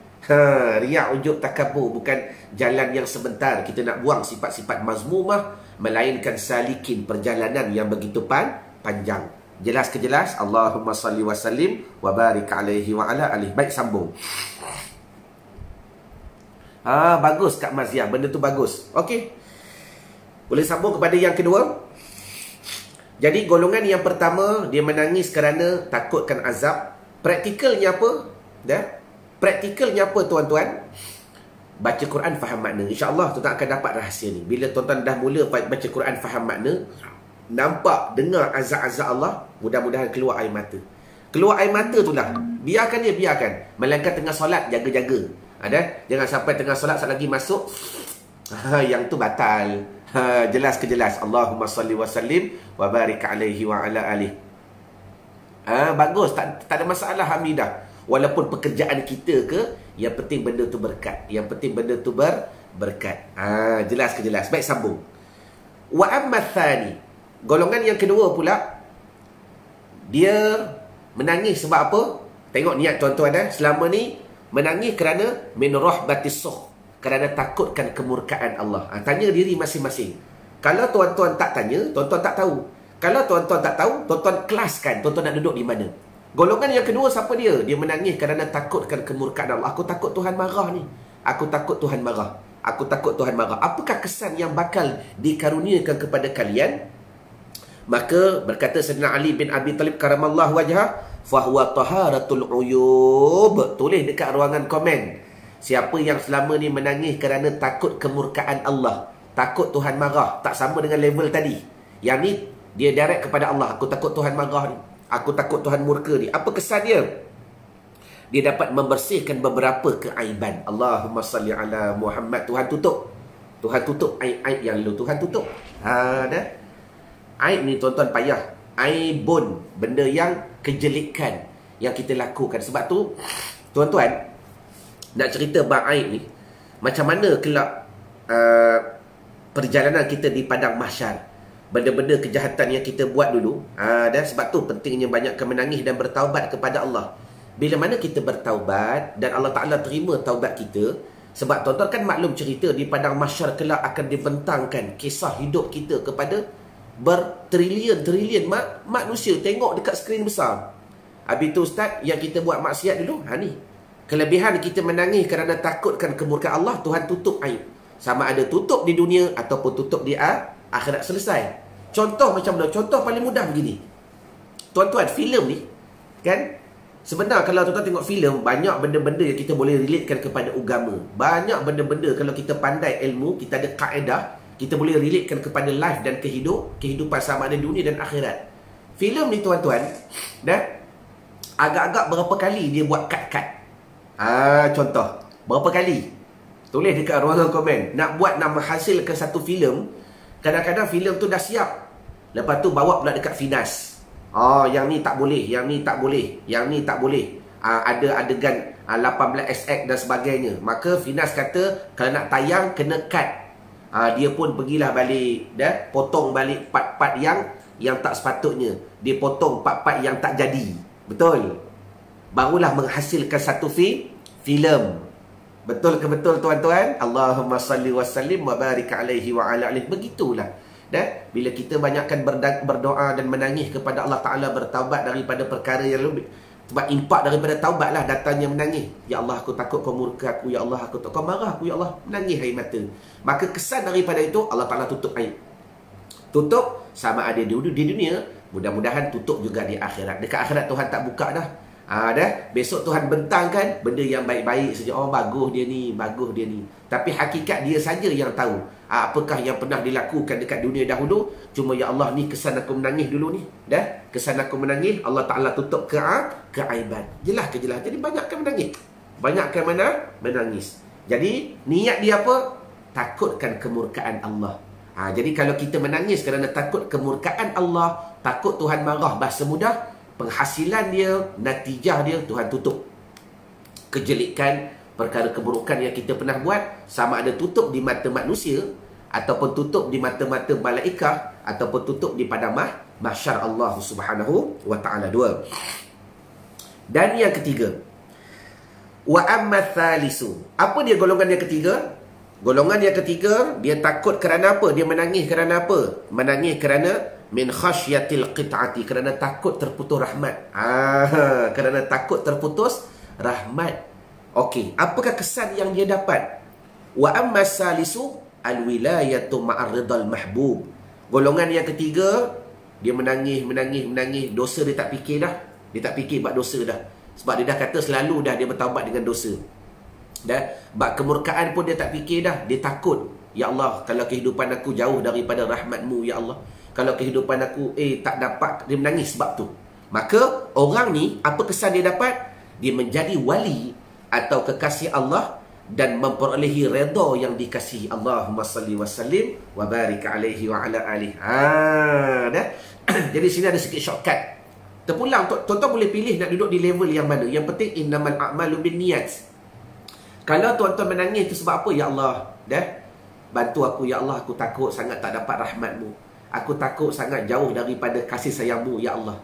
Speaker 1: riak, ujub, takabur bukan jalan yang sebentar. Kita nak buang sifat-sifat mazmumah, melainkan salikin perjalanan yang begitu panjang. Jelas ke jelas? Allahumma salli wa sallim wa barik alaihi wa ala alihi. Baik, sambung. Bagus Kak Maziah, benda tu bagus. Okey. Boleh sambung kepada yang kedua. Jadi golongan yang pertama, dia menangis kerana takutkan azab. Praktikalnya apa? Praktikalnya apa tuan-tuan? Baca Quran, faham makna. InsyaAllah tuan-tuan akan dapat rahsia ni. Bila tuan-tuan dah mula baca Quran, faham makna, nampak, dengar azab-azab Allah, mudah-mudahan keluar air mata. Keluar air mata tu lah. Biarkan dia, biarkan. Melainkan tengah solat, jaga-jaga. Jangan sampai tengah solat, saat lagi masuk, yang tu batal. Jelas ke jelas? Allahumma salli wa sallim wa barik alaihi wa ala alihi. Bagus, tak ada masalah, hamidah. Walaupun pekerjaan kita ke, yang penting benda tu berkat. Yang penting benda tu berkat. Jelas ke jelas? Baik, sambung. Wa amma thani, golongan yang kedua pula, dia menangis sebab apa? Tengok niat tuan-tuan selama ni menangis kerana min rahbatis suh, kerana takutkan kemurkaan Allah. Tanya diri masing-masing. Kalau tuan-tuan tak tanya, tuan-tuan tak tahu. Kalau tuan-tuan tak tahu, tuan-tuan kelaskan tuan-tuan nak duduk di mana. Golongan yang kedua siapa dia? Dia menangis kerana takutkan kemurkaan Allah. Aku takut Tuhan marah ni. Aku takut Tuhan marah. Aku takut Tuhan marah. Apakah kesan yang bakal dikaruniakan kepada kalian? Maka berkata Sayyidina Ali bin Abi Talib karamallahu wajhah, fahuwa taharatul uyub. Tulis dekat ruangan komen. Siapa yang selama ni menangis kerana takut kemurkaan Allah, takut Tuhan marah, tak sama dengan level tadi. Yang ni dia direct kepada Allah. Aku takut Tuhan marah ni. Aku takut Tuhan murka ni. Apa kesan dia? Dia dapat membersihkan beberapa keaiban. Allahumma salli ala Muhammad. Tuhan tutup. Tuhan tutup aib-aib yang lalu. Tuhan tutup. Aib ni tuan-tuan payah. Aibun. Benda yang kejelikan yang kita lakukan. Sebab tu, tuan-tuan, nak cerita bab aib ni, macam mana kelak perjalanan kita di padang mahsyar. Benda-benda kejahatan yang kita buat dulu. Dan sebab tu pentingnya banyak menangis dan bertaubat kepada Allah. Bila mana kita bertaubat dan Allah Ta'ala terima taubat kita, sebab tuan-tuan kan maklum cerita di padang mahsyar kelak akan dibentangkan kisah hidup kita kepada bertrilion-trilion manusia. Tengok dekat skrin besar. Habis tu ustaz, yang kita buat maksiat dulu, ni kelebihan kita menangis kerana takutkan kemurkaan Allah, Tuhan tutup aib. Sama ada tutup di dunia ataupun tutup di akhirat. Selesai. Contoh macam mana? Contoh paling mudah begini. Tuan-tuan, filem ni kan, sebenarnya kalau tuan-tuan tengok filem, banyak benda-benda yang kita boleh relatekan kepada agama. Banyak benda-benda kalau kita pandai ilmu, kita ada kaedah, kita boleh relatekan kepada life dan kehidupan sama ada dunia dan akhirat. Filem ni tuan-tuan, agak-agak berapa kali dia buat cut-cut. Contoh, berapa kali? Tulis dekat ruangan komen. Nak menghasilkan satu filem, kadang-kadang filem tu dah siap, lepas tu bawa pula dekat Finas. Yang ni tak boleh, yang ni tak boleh, yang ni tak boleh. Ada adegan 18XX dan sebagainya. Maka Finas kata kalau nak tayang kena cut. Dia pun pergilah balik, potong balik part-part yang tak sepatutnya. Dia potong part-part yang tak jadi. Betul. Barulah menghasilkan satu filem. Betul ke betul tuan-tuan? Allahumma salli wa sallim wa barik alaihi wa ala alihi. Begitulah. Bila kita banyakkan berdoa dan menangis kepada Allah Ta'ala, bertaubat daripada perkara yang lebih. Sebab impak daripada taubat lah datangnya menangis. Ya Allah, aku takut kau murka aku. Ya Allah, aku takut kau marah aku. Ya Allah, menangis air mata. Maka kesan daripada itu, Allah Ta'ala tutup aib. Tutup sama ada di dunia, mudah-mudahan tutup juga di akhirat. Dekat akhirat Tuhan tak buka dah. Besok Tuhan bentangkan benda yang baik-baik saja. Bagus dia ni, bagus dia ni. Tapi hakikat dia saja yang tahu. Apakah yang pernah dilakukan dekat dunia dahulu. Cuma ya Allah, ni kesan aku menangis dulu ni. Kesan aku menangis, Allah Ta'ala tutup keaiban. Jelas ke jelas? Jadi banyakkan menangis. Banyakkan menangis. Jadi niat dia apa? Takutkan kemurkaan Allah. Jadi kalau kita menangis kerana takut kemurkaan Allah, takut Tuhan marah, bahasa mudah, penghasilan dia, natijah dia, Tuhan tutup. Kejelikan, perkara keburukan yang kita pernah buat, sama ada tutup di mata manusia, ataupun tutup di mata-mata malaikah, ataupun tutup di padang mahsyar Allah Subhanahu wa ta'ala. 2. Dan yang ketiga, wa amma thalisu. Apa dia golongan yang ketiga? Golongan yang ketiga, dia takut kerana apa? Dia menangis kerana apa? Menangis kerana min khasyatil qit'ati, kerana takut terputus rahmat. Kerana takut terputus rahmat. Okey, apakah kesan yang dia dapat? Wa amma salisu al-wilayatu ma'ar-ridal mahbub. Golongan yang ketiga, dia menangis, dosa dia tak fikir dah. Dia tak fikir buat dosa dah. Sebab dia dah kata selalu dah dia bertaubat dengan dosa. Bab kemurkaan pun dia tak fikir dah. Dia takut, ya Allah, kalau kehidupan aku jauh daripada rahmat-Mu, ya Allah, kalau kehidupan aku tak dapat, dia menangis sebab tu. Maka orang ni, apa kesan dia dapat? Dia menjadi wali atau kekasih Allah dan memperolehi redha yang dikasihi. Allahumma salli wa sallim wa barik alaihi wa ala alihi. Jadi sini ada sikit shortcut. Terpulang, tuan-tuan boleh pilih nak duduk di level yang mana. Yang penting innamal a'malu binniyat. Kalau tuan-tuan menangis itu sebab apa? Ya Allah, bantu aku, ya Allah, aku takut sangat tak dapat rahmat-Mu. Aku takut sangat jauh daripada kasih sayang-Mu, ya Allah.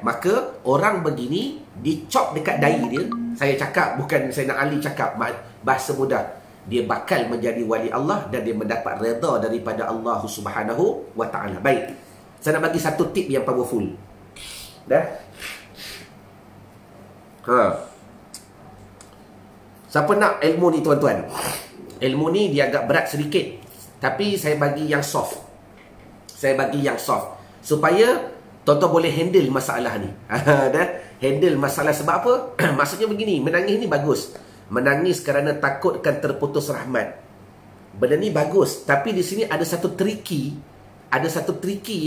Speaker 1: Maka orang begini dicop dekat dahi dia. Saya cakap, bukan saya nak Ali cakap, bahasa mudah, dia bakal menjadi wali Allah dan dia mendapat redha daripada Allah Subhanahu wa ta'ala. Baik, saya nak bagi satu tip yang powerful. Siapa nak ilmu ni, tuan-tuan? Ilmu ni dia agak berat sedikit, tapi saya bagi yang soft. Supaya tuan-tuan boleh handle masalah ni. Handle masalah sebab apa? Maksudnya begini, menangis ni bagus. Menangis kerana takutkan terputus rahmat. Benda ni bagus, tapi di sini ada satu triki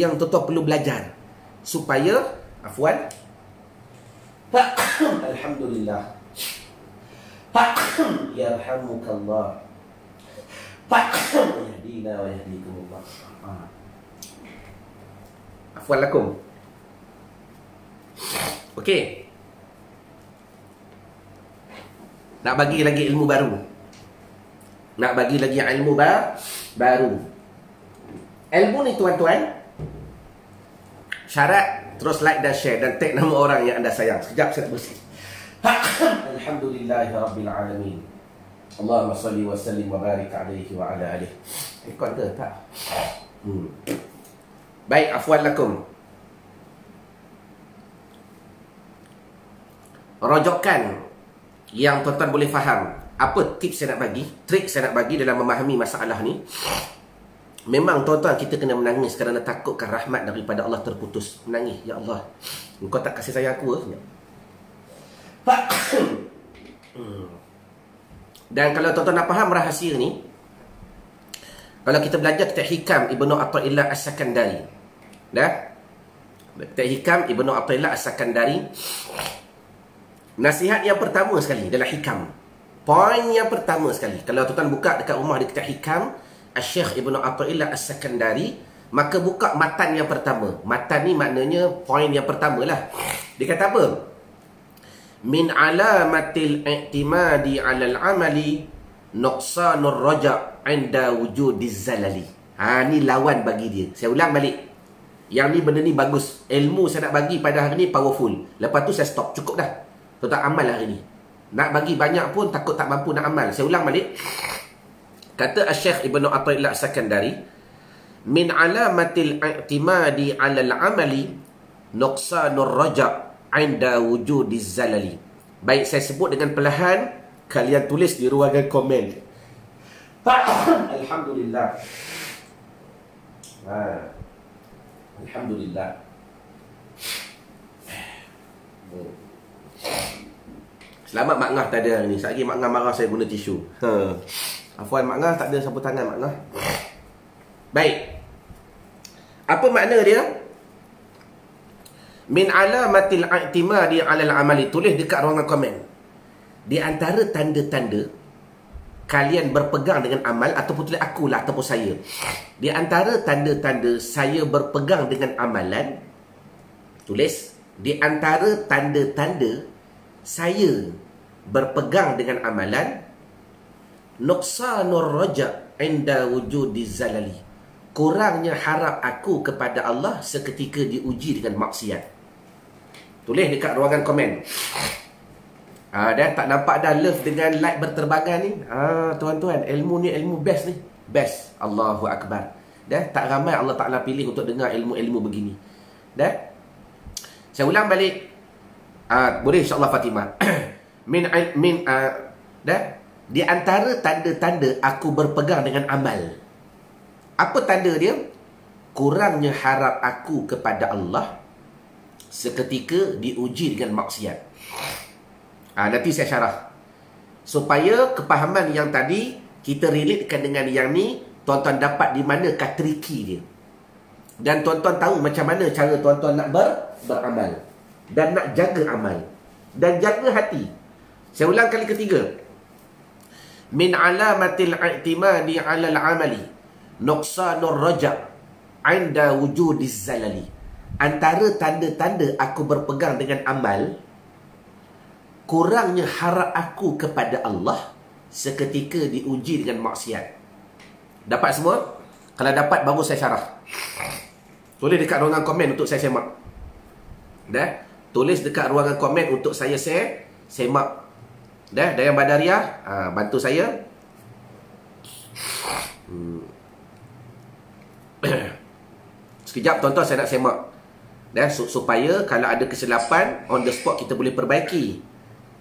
Speaker 1: yang tuan-tuan perlu belajar supaya Alhamdulillah. Yarhamukallah. Yahdina wa yahdikumullah. Afwan lakum. Okey. Nak bagi lagi ilmu baru. Baru. Ilmu ni, tuan-tuan, syarat terus like dan share dan tag nama orang yang anda sayang. Sekejap saya bersih. Alhamdulillahirabbil alamin. Allahumma salli wa sallim wa barik alaihi wa ala alihi. Ikut ke tak? Baik, afwan lakum. Rojokan yang tuan-tuan boleh faham. Apa tips saya nak bagi, trik saya nak bagi dalam memahami masalah ni. Memang tuan-tuan, kita kena menangis kerana takutkan rahmat daripada Allah terputus. Menangis, ya Allah, Engkau tak kasih sayang aku ke? Dan kalau tuan-tuan nak faham rahsia ni, kalau kita belajar kitab Hikam Ibnu Athaillah As-Sakandari, kitab Hikam Ibnu Athaillah As-Sakandari, nasihat yang pertama sekali dalam Hikam, poin yang pertama sekali, kalau tuan-tuan buka dekat rumah di kitab Hikam Syekh Ibnu Athaillah As-Sakandari, maka buka matan yang pertama. Matan ni maknanya poin yang pertama lah. Dia kata apa? Min alamatil i'timadi 'alal 'amali nuqsanur raja' 'inda wujudiz zalali. Ni lawan bagi dia. Saya ulang balik. Yang ni benda ni bagus. Ilmu saya nak bagi pada hari ni powerful. Lepas tu saya stop. Cukup dah. Tuan-tuan amal hari ni. Nak bagi banyak pun takut tak mampu nak amal. Saya ulang balik. Kata Syekh Ibnu Athaillah As-Sakandari, min alamatil i'timadi 'alal 'amali nuqsanur raja' 'inda wujudiz zalali. Baik, saya sebut dengan perlahan, kalian tulis di ruangan komen. Alhamdulillah. Alhamdulillah. Selamat Mak Ngah tak ada hari ni. Sekejap lagi Mak Ngah marah saya guna tisu. Afwan Mak Ngah, tak ada sapu tangan Mak Ngah. Baik. Apa makna dia? Min alamatil i'timadi 'alal amali. Tulis dekat ruangan komen. Di antara tanda-tanda kalian berpegang dengan amal, ataupun tulis akulah ataupun saya. Di antara tanda-tanda saya berpegang dengan amalan, tulis, di antara tanda-tanda saya berpegang dengan amalan, nuqsanur raja' inda wujudi zalali. Kurangnya harap aku kepada Allah seketika diuji dengan maksiat. Tulis dekat ruangan komen. Dah tak nampak dah love dengan like berterbangan ni. Tuan-tuan, ilmu ni ilmu best ni. Best. Allahu Akbar. Dah tak ramai Allah Ta'ala pilih untuk dengar ilmu-ilmu begini. Dah. Saya ulang balik. Boleh insya-Allah Fatimah. Dah. Di antara tanda-tanda aku berpegang dengan amal. Apa tanda dia? Kurangnya harap aku kepada Allah seketika diuji dengan maksiat. Nanti saya syarah. Supaya kepahaman yang tadi kita relatekan dengan yang ni, tuan-tuan dapat di manakah triki dia. Dan tuan-tuan tahu macam mana cara tuan-tuan nak beramal. Dan nak jaga amal. Dan jaga hati. Saya ulang kali ketiga. Min alamatil i'timadi 'alal 'amali nuqsanur raja' 'inda wujudiz zalali. Antara tanda-tanda aku berpegang dengan amal, kurangnya harap aku kepada Allah seketika diuji dengan maksiat. Dapat semua? Kalau dapat baru saya syarah. Tulis dekat ruangan komen untuk saya semak. Dah? Tulis dekat ruangan komen untuk saya semak. Dah? Dan yang Badariah, bantu saya. Sekejap tuan-tuan, saya nak semak. Dah? Supaya kalau ada kesilapan, on the spot kita boleh perbaiki.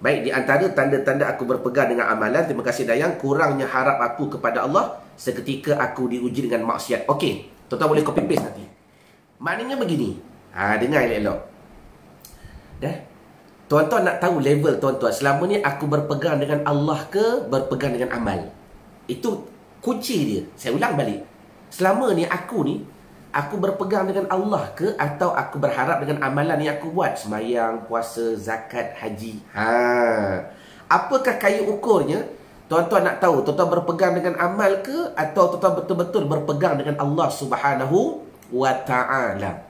Speaker 1: Baik, di antara tanda-tanda aku berpegang dengan amalan, terima kasih Dayang, kurangnya harap aku kepada Allah seketika aku diuji dengan maksiat. Okey, tuan-tuan boleh copy paste nanti. Maknanya begini. Dengar elok-elok. Dah? Tuan-tuan nak tahu level tuan-tuan, selama ni aku berpegang dengan Allah ke berpegang dengan amal? Itu kunci dia. Saya ulang balik. Selama ni aku berpegang dengan Allah ke atau aku berharap dengan amalan yang aku buat? Semayang, puasa, zakat, haji. Apakah kayu ukurnya? Tuan-tuan nak tahu, tuan-tuan berpegang dengan amal ke atau tuan-tuan betul-betul berpegang dengan Allah Subhanahu wa Ta'ala?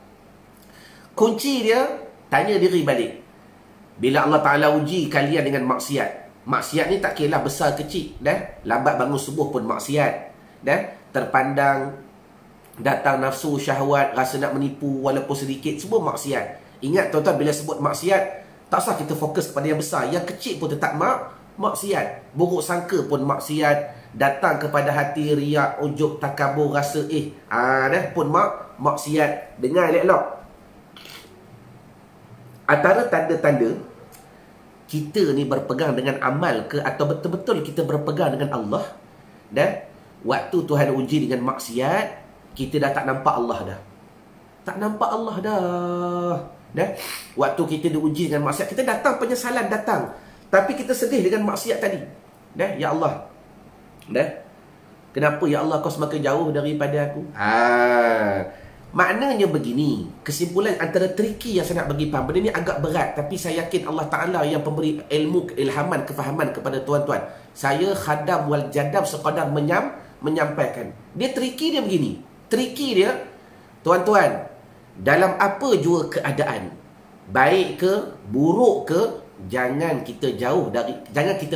Speaker 1: Kunci dia, tanya diri balik. Bila Allah Ta'ala uji kalian dengan maksiat. Maksiat ni tak kira besar kecil. Dah? Lambat bangun subuh pun maksiat. Dah? Terpandang, datang nafsu, syahwat, rasa nak menipu walaupun sedikit, semua maksiat. Ingat tuan-tuan, bila sebut maksiat, tak usah kita fokus kepada yang besar. Yang kecil pun tetap maksiat. Buruk sangka pun maksiat. Datang kepada hati riak, ujub, takabur, rasa dah pun maksiat. Dengar elok-elok. Antara tanda-tanda kita ni berpegang dengan amal ke atau betul-betul kita berpegang dengan Allah, dah? Waktu Tuhan uji dengan maksiat, kita dah tak nampak Allah dah. Tak nampak Allah dah. Dah? Waktu kita diuji dengan maksiat, kita datang, penyesalan datang. Tapi kita sedih dengan maksiat tadi. Dah? Ya Allah. Dah? Kenapa ya Allah kau semakin jauh daripada aku? Maknanya begini. Kesimpulan antara triki yang saya nak bagi faham. Benda ni agak berat. Tapi saya yakin Allah Ta'ala yang pemberi ilmu, keilhaman, kefahaman kepada tuan-tuan. Saya khadam wal jadab sekadar menyampaikan. Dia triki dia begini. Triki dia, tuan-tuan, dalam apa jua keadaan, baik ke, buruk ke, jangan kita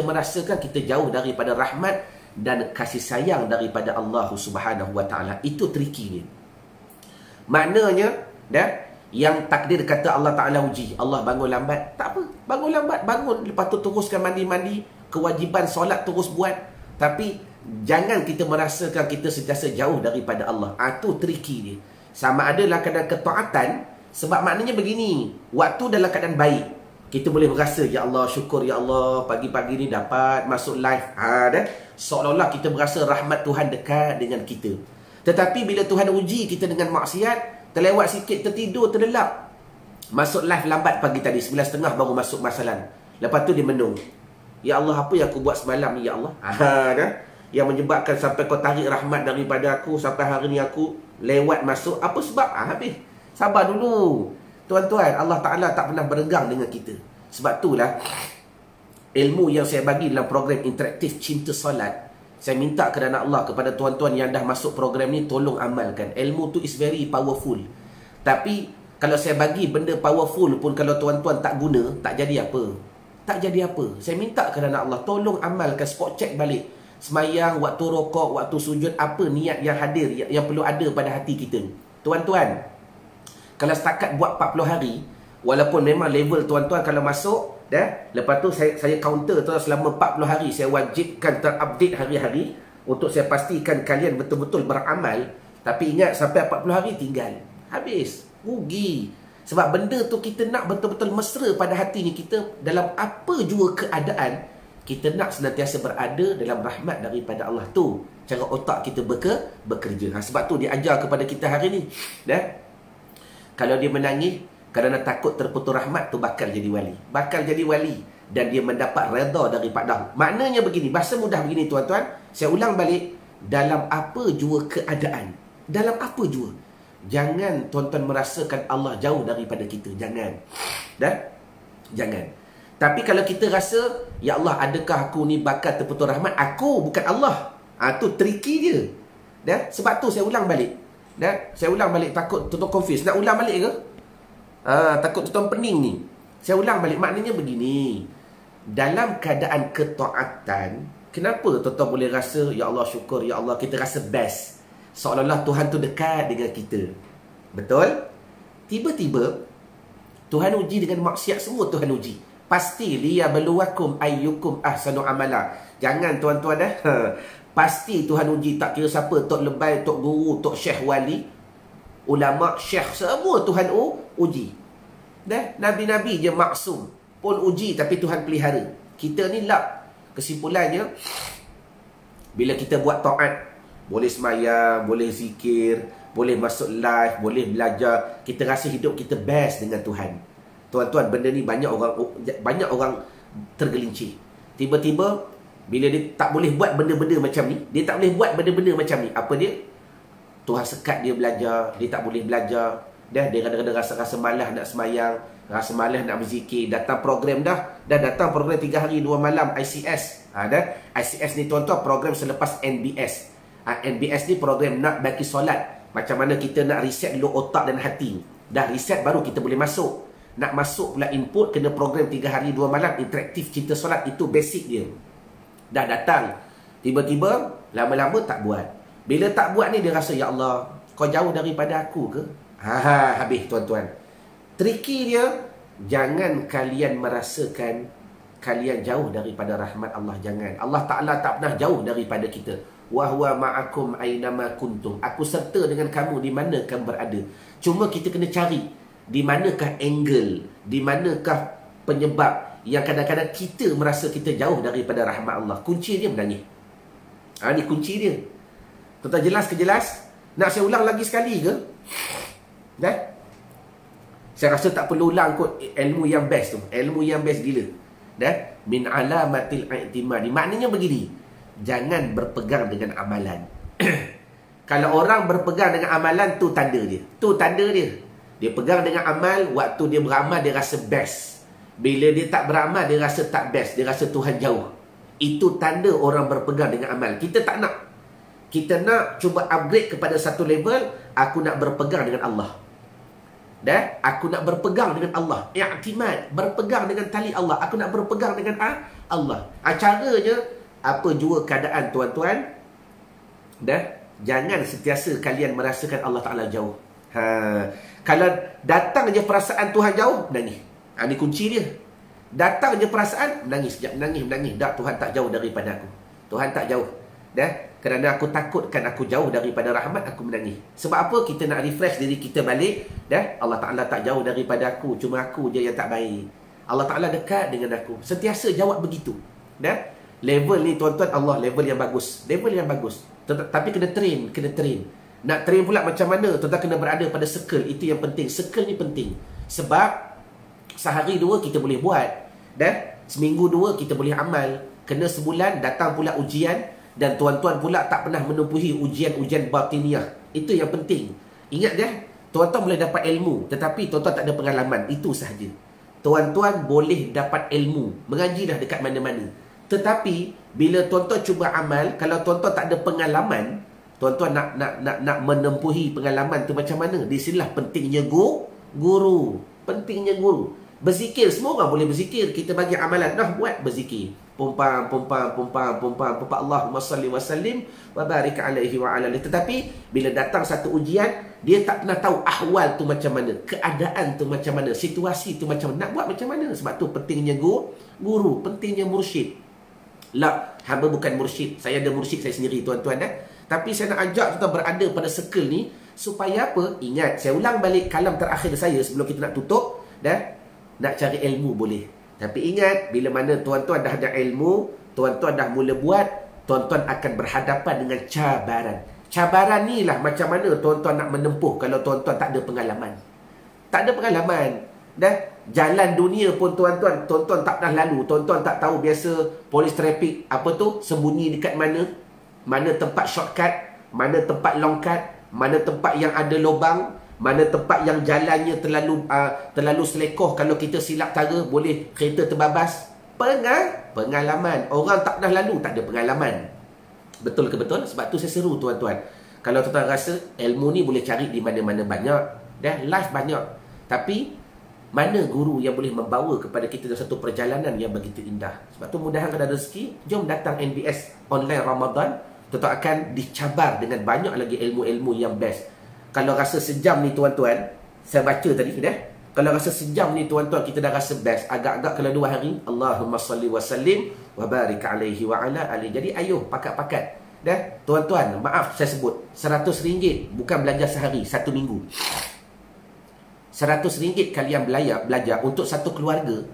Speaker 1: merasakan kita jauh daripada rahmat dan kasih sayang daripada Allah Subhanahu wa Ta'ala. Itu triki dia. Maknanya, dah, yang takdir kata Allah Ta'ala uji, Allah bangun lambat, tak apa, bangun lambat, bangun, lepas tu teruskan mandi-mandi, kewajipan solat terus buat. Tapi jangan kita merasakan kita sentiasa jauh daripada Allah. Itu triki dia. Sama ada dalam keadaan ketaatan, sebab maknanya begini, waktu dalam keadaan baik, kita boleh berasa, ya Allah, syukur ya Allah, pagi-pagi ni dapat masuk live. Dah, seolah-olah kita berasa rahmat Tuhan dekat dengan kita. Tetapi bila Tuhan uji kita dengan maksiat, terlewat sikit, tertidur, terlelap, masuk live lambat pagi tadi, 9.30 baru masuk masalah. Lepas tu dia menung, ya Allah, apa yang aku buat semalam ni ya Allah? Dah, yang menyebabkan sampai kau tarik rahmat daripada aku, sampai hari ni aku lewat masuk. Apa sebab? Habis. Sabar dulu. Tuan-tuan, Allah Ta'ala tak pernah berenggang dengan kita. Sebab itulah ilmu yang saya bagi dalam program interaktif Cinta Solat, Saya minta kerana Allah kepada tuan-tuan yang dah masuk program ni, tolong amalkan. Ilmu tu is very powerful. Tapi kalau saya bagi benda powerful pun, kalau tuan-tuan tak guna, tak jadi apa. Tak jadi apa. Saya minta kerana Allah, tolong amalkan, spot check balik. Semayang, waktu rokok, waktu sujud, apa niat yang hadir, yang perlu ada pada hati kita. Tuan-tuan, kalau setakat buat 40 hari, walaupun memang level tuan-tuan kalau masuk, lepas tu saya counter tu selama 40 hari, saya wajibkan terupdate hari-hari untuk saya pastikan kalian betul-betul beramal. Tapi ingat, sampai 40 hari tinggal, habis, rugi. Sebab benda tu kita nak betul-betul mesra pada hati ni. Kita dalam apa jua keadaan, kita nak senantiasa berada dalam rahmat daripada Allah. Tu cara otak kita bekerja. Sebab tu dia ajar kepada kita hari ni, kalau dia menangis kerana takut terputus rahmat, tu bakal jadi wali. Bakal jadi wali. Dan dia mendapat redha daripada Allah. Maknanya begini, bahasa mudah begini tuan-tuan. Saya ulang balik. Dalam apa jua keadaan, dalam apa jua, jangan tuan-tuan merasakan Allah jauh daripada kita. Jangan. Jangan. Tapi kalau kita rasa, ya Allah, adakah aku ni bakal terputus rahmat? Aku, bukan Allah. Tu tricky dia. Sebab tu saya ulang balik. Saya ulang balik, takut tuan-tuan confuse. Nak ulang balik ke? Takut tuan-tuan pening ni. Saya ulang balik, maknanya begini. Dalam keadaan ketaatan, kenapa tuan-tuan boleh rasa, ya Allah syukur, ya Allah, kita rasa best, seolah-olah Tuhan tu dekat dengan kita. Betul? Tiba-tiba Tuhan uji dengan maksiat, semua Tuhan uji. Pasti liyabluwakum ayyukum ahsanu amala. Jangan tuan-tuan pasti Tuhan uji, tak kira siapa, tok lebay, tok guru, tok syekh wali, ulama, syekh, semua Tuhan uji. Nabi-nabi je maksum pun uji, tapi Tuhan pelihara. Kita ni lap. Kesimpulannya, bila kita buat taat, boleh semayang, boleh zikir, boleh masuk live, boleh belajar, kita rasa hidup kita best dengan Tuhan. Tuan-tuan, benda ni banyak orang tergelincir. Tiba-tiba bila dia tak boleh buat benda-benda macam ni, dia tak boleh buat benda-benda macam ni, apa dia? Tuhan sekat dia belajar, dia tak boleh belajar. Dia kadang-kadang rasa malas nak semayang, rasa malas nak berzikir. Datang program dah datang program 3 hari 2 malam ICS. ICS ni tuan-tuan program selepas NBS. NBS ni program nak baki solat. Macam mana kita nak reset dulu otak dan hati. Dah reset baru kita boleh masuk. Nak masuk pula input, kena program 3 hari 2 malam interaktif cinta solat. Itu basic dia. Dah datang, tiba-tiba lama-lama tak buat. Bila tak buat ni, dia rasa, ya Allah, kau jauh daripada aku ke? Habis tuan-tuan. Tricky dia, jangan kalian merasakan kalian jauh daripada rahmat Allah. Jangan. Allah Ta'ala tak pernah jauh daripada kita. Wa huwa ma'akum aynama kuntum. Aku serta dengan kamu di mana kamu berada. Cuma kita kena cari di manakah angle, di manakah penyebab yang kadang-kadang kita merasa kita jauh daripada rahmat Allah. Kunci dia menangis. Ni kunci dia. Tuan-tuan, jelas ke jelas? Nak saya ulang lagi sekali ke? Saya rasa tak perlu ulang kot. Ilmu yang best tu, ilmu yang best gila. Min alamatil i'timadi. Maknanya begini, jangan berpegang dengan amalan. Kalau orang berpegang dengan amalan, tu tanda dia. Tu tanda dia. Dia pegang dengan amal, waktu dia beramal dia rasa best. Bila dia tak beramal, dia rasa tak best. Dia rasa Tuhan jauh. Itu tanda orang berpegang dengan amal. Kita tak nak. Kita nak cuba upgrade kepada satu level. Aku nak berpegang dengan Allah. Aku nak berpegang dengan Allah. I'timad, berpegang dengan tali Allah. Aku nak berpegang dengan Allah. Caranya, apa jua keadaan tuan-tuan, jangan sentiasa kalian merasakan Allah Ta'ala jauh. Kalau datang je perasaan Tuhan jauh, menangis. Ini kunci dia. Datang je perasaan, menangis sekejap, menangis. Tak, Tuhan tak jauh daripada aku. Tuhan tak jauh. Kerana aku takutkan aku jauh daripada rahmat, aku menangis. Sebab apa? Kita nak refresh diri kita balik. Allah Ta'ala tak jauh daripada aku, cuma aku je yang tak baik. Allah Ta'ala dekat dengan aku. Sentiasa jawab begitu. Level ni tuan-tuan, Allah level yang bagus. Level yang bagus. Tapi kena train. Nak train pula macam mana? Tuan-tuan kena berada pada circle. Itu yang penting. Circle ni penting. Sebab sehari 2 kita boleh buat. Seminggu 2 kita boleh amal. Kena sebulan datang pula ujian. Dan tuan-tuan pula tak pernah menempuhi ujian-ujian batiniah. Itu yang penting. Ingat tuan-tuan boleh dapat ilmu, tetapi tuan-tuan tak ada pengalaman. Itu sahaja. Tuan-tuan boleh dapat ilmu, mengaji dah dekat mana-mana, Tetapi bila tuan-tuan cuba amal, kalau tuan-tuan tak ada pengalaman, tuan-tuan nak menempuhi pengalaman tu macam mana? Di sinilah pentingnya guru. Pentingnya guru. Berzikir, semua orang boleh berzikir. Kita bagi amalan, buat berzikir. Pumpang Allahumma salli wa sallim wa barik alaihi wa ala alihi. Tetapi bila datang satu ujian, dia tak pernah tahu ahwal tu macam mana, keadaan tu macam mana, situasi tu macam mana, nak buat macam mana. Sebab tu pentingnya guru, pentingnya mursyid. Hamba bukan mursyid, saya ada mursyid saya sendiri tuan-tuan Tapi saya nak ajak tuan berada pada circle ni supaya apa? Ingat, saya ulang balik kalam terakhir saya sebelum kita nak tutup. Nak cari ilmu boleh, tapi ingat, bila mana tuan-tuan dah ada ilmu, tuan-tuan dah mula buat, tuan-tuan akan berhadapan dengan cabaran. Cabaran ni lah macam mana tuan-tuan nak menempuh kalau tuan-tuan tak ada pengalaman. Tak ada pengalaman. Jalan dunia pun tuan-tuan tak pernah lalu. Tuan-tuan tak tahu biasa polis trafik sembunyi dekat mana. Mana tempat shortcut, mana tempat long cut, mana tempat yang ada lubang, mana tempat yang jalannya terlalu selekoh, kalau kita silap tara boleh kereta terbabas. Pengalaman. Orang tak pernah lalu, tak ada pengalaman. Betul ke betul? Sebab tu saya seru tuan-tuan. Kalau tuan-tuan rasa ilmu ni boleh cari di mana-mana banyak, live banyak. Tapi mana guru yang boleh membawa kepada kita dalam satu perjalanan yang begitu indah. Sebab tu mudahan kalau ada rezeki, jom datang NBS online Ramadan. Tuan-tuan akan dicabar dengan banyak lagi ilmu-ilmu yang best. Kalau rasa sejam ni tuan-tuan, saya baca tadi kalau rasa sejam ni tuan-tuan kita dah rasa best. Agak-agak kalau 2 hari, Allahumma salli wa sallim wa barik alaihi wa ala alihi. Jadi ayuh pakat-pakat. Tuan-tuan, maaf saya sebut, RM100 bukan belajar sehari, 1 minggu. RM100 kalian belajar untuk satu keluarga.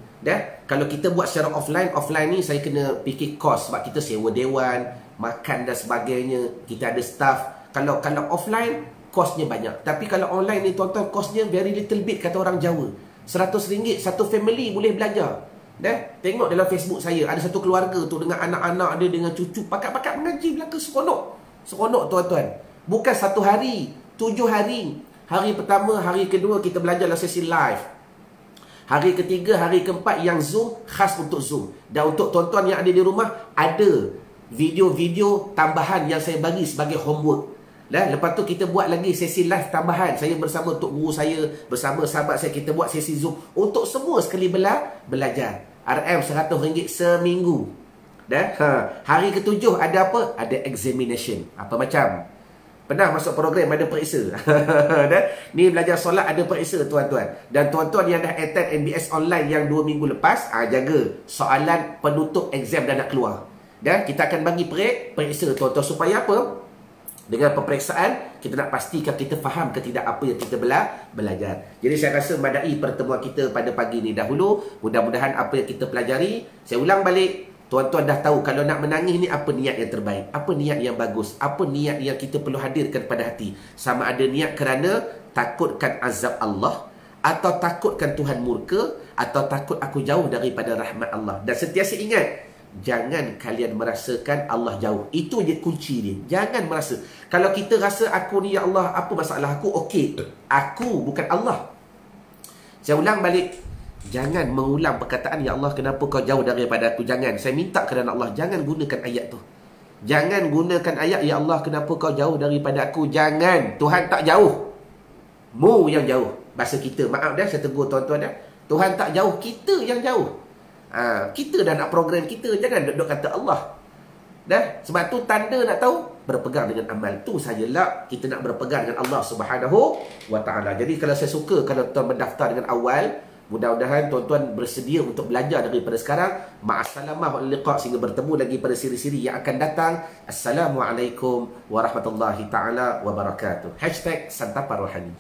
Speaker 1: Kalau kita buat secara offline ni saya kena fikir kos sebab kita sewa dewan, makan dan sebagainya, kita ada staff. Kalau offline kosnya banyak. Tapi kalau online ni tuan-tuan, kosnya very little bit, kata orang Jawa. RM100 satu family boleh belajar. Tengok dalam Facebook saya, ada satu keluarga tu dengan anak-anak dia, dengan cucu, pakat-pakat mengaji belaka, seronok tuan-tuan. Bukan 1 hari, 7 hari. Hari pertama, hari kedua kita belajar dalam sesi live. Hari ketiga, hari keempat yang Zoom, khas untuk Zoom. Dan untuk tuan-tuan yang ada di rumah, ada video-video tambahan yang saya bagi sebagai homework. Lepas tu kita buat lagi sesi live tambahan. Saya bersama Tok Guru saya, bersama sahabat saya, kita buat sesi Zoom untuk semua sekali belajar. RM100 seminggu. Hari ke-7 ada apa? Ada examination. Apa macam? Pernah masuk program ada periksa. Ni belajar solat ada periksa tuan-tuan. Dan tuan-tuan yang dah attend NBS online yang 2 minggu lepas, jaga soalan penutup exam dah nak keluar. Dan kita akan bagi periksa tuan-tuan supaya apa? Dengan peperiksaan, kita nak pastikan kita faham ke tidak apa yang kita belajar. Jadi saya rasa madai pertemuan kita pada pagi ni dahulu. Mudah-mudahan apa yang kita pelajari, saya ulang balik, tuan-tuan dah tahu kalau nak menangis ni apa niat yang terbaik, apa niat yang bagus, apa niat yang kita perlu hadirkan pada hati. Sama ada niat kerana takutkan azab Allah, atau takutkan Tuhan murka, atau takut aku jauh daripada rahmat Allah. Dan sentiasa ingat, jangan kalian merasakan Allah jauh. Itu je kunci dia. Jangan merasa. Kalau kita rasa aku ni, ya Allah, apa masalah aku? Okey, aku bukan Allah. Saya ulang balik. Jangan mengulang perkataan, ya Allah, kenapa kau jauh daripada aku? Jangan. Saya minta kerana Allah, jangan gunakan ayat tu. Jangan gunakan ayat, ya Allah, kenapa kau jauh daripada aku? Jangan. Tuhan tak jauh. Mu yang jauh. Bahasa kita. Maaf saya tegur tuan-tuan Tuhan tak jauh, kita yang jauh. Kita dah nak program kita, jangan duduk kata Allah. Sebab tu tanda nak tahu, berpegang dengan amal. Tu sajalah kita nak berpegang dengan Allah Subhanahu wa ta'ala. Jadi kalau saya suka kalau tuan mendaftar dengan awal, mudah-mudahan tuan-tuan bersedia untuk belajar daripada sekarang. Ma'assalamah wal liqa, sehingga bertemu lagi pada siri-siri yang akan datang. Assalamualaikum warahmatullahi taala wabarakatuh. #Santapa Rohani.